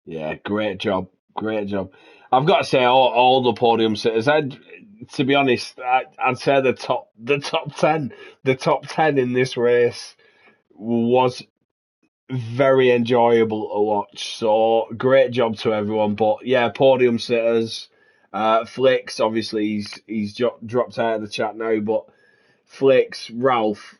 A: Yeah, great job. Great job. I've got to say, all the podium sitters. To be honest, I'd say the top 10, the top 10 in this race was very enjoyable to watch. So great job to everyone. But yeah, podium sitters. Flicks, obviously he's dropped out of the chat now, but Flicks, Ralph,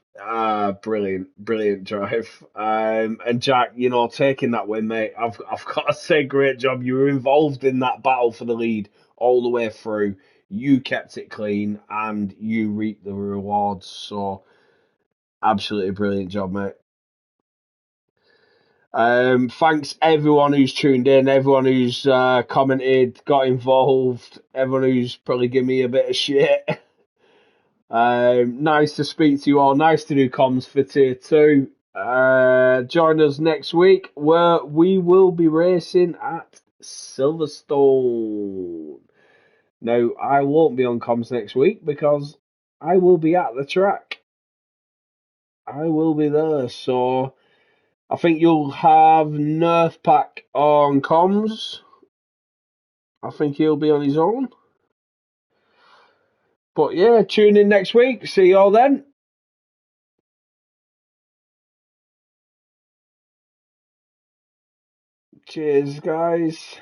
A: brilliant, brilliant drive. And Jack, taking that win, mate. I've got to say, great job. You were involved in that battle for the lead all the way through. You kept it clean and you reaped the rewards. So absolutely brilliant job, mate. Thanks everyone who's tuned in, everyone who's commented, got involved, everyone who's probably given me a bit of shit. Nice to speak to you all. Nice to do comms for tier two. Join us next week where we will be racing at Silverstone. Now, I won't be on comms next week because I will be at the track. I will be there. So I think you'll have Nerf Pack on comms. I think he'll be on his own. But yeah, tune in next week. See you all then. Cheers, guys.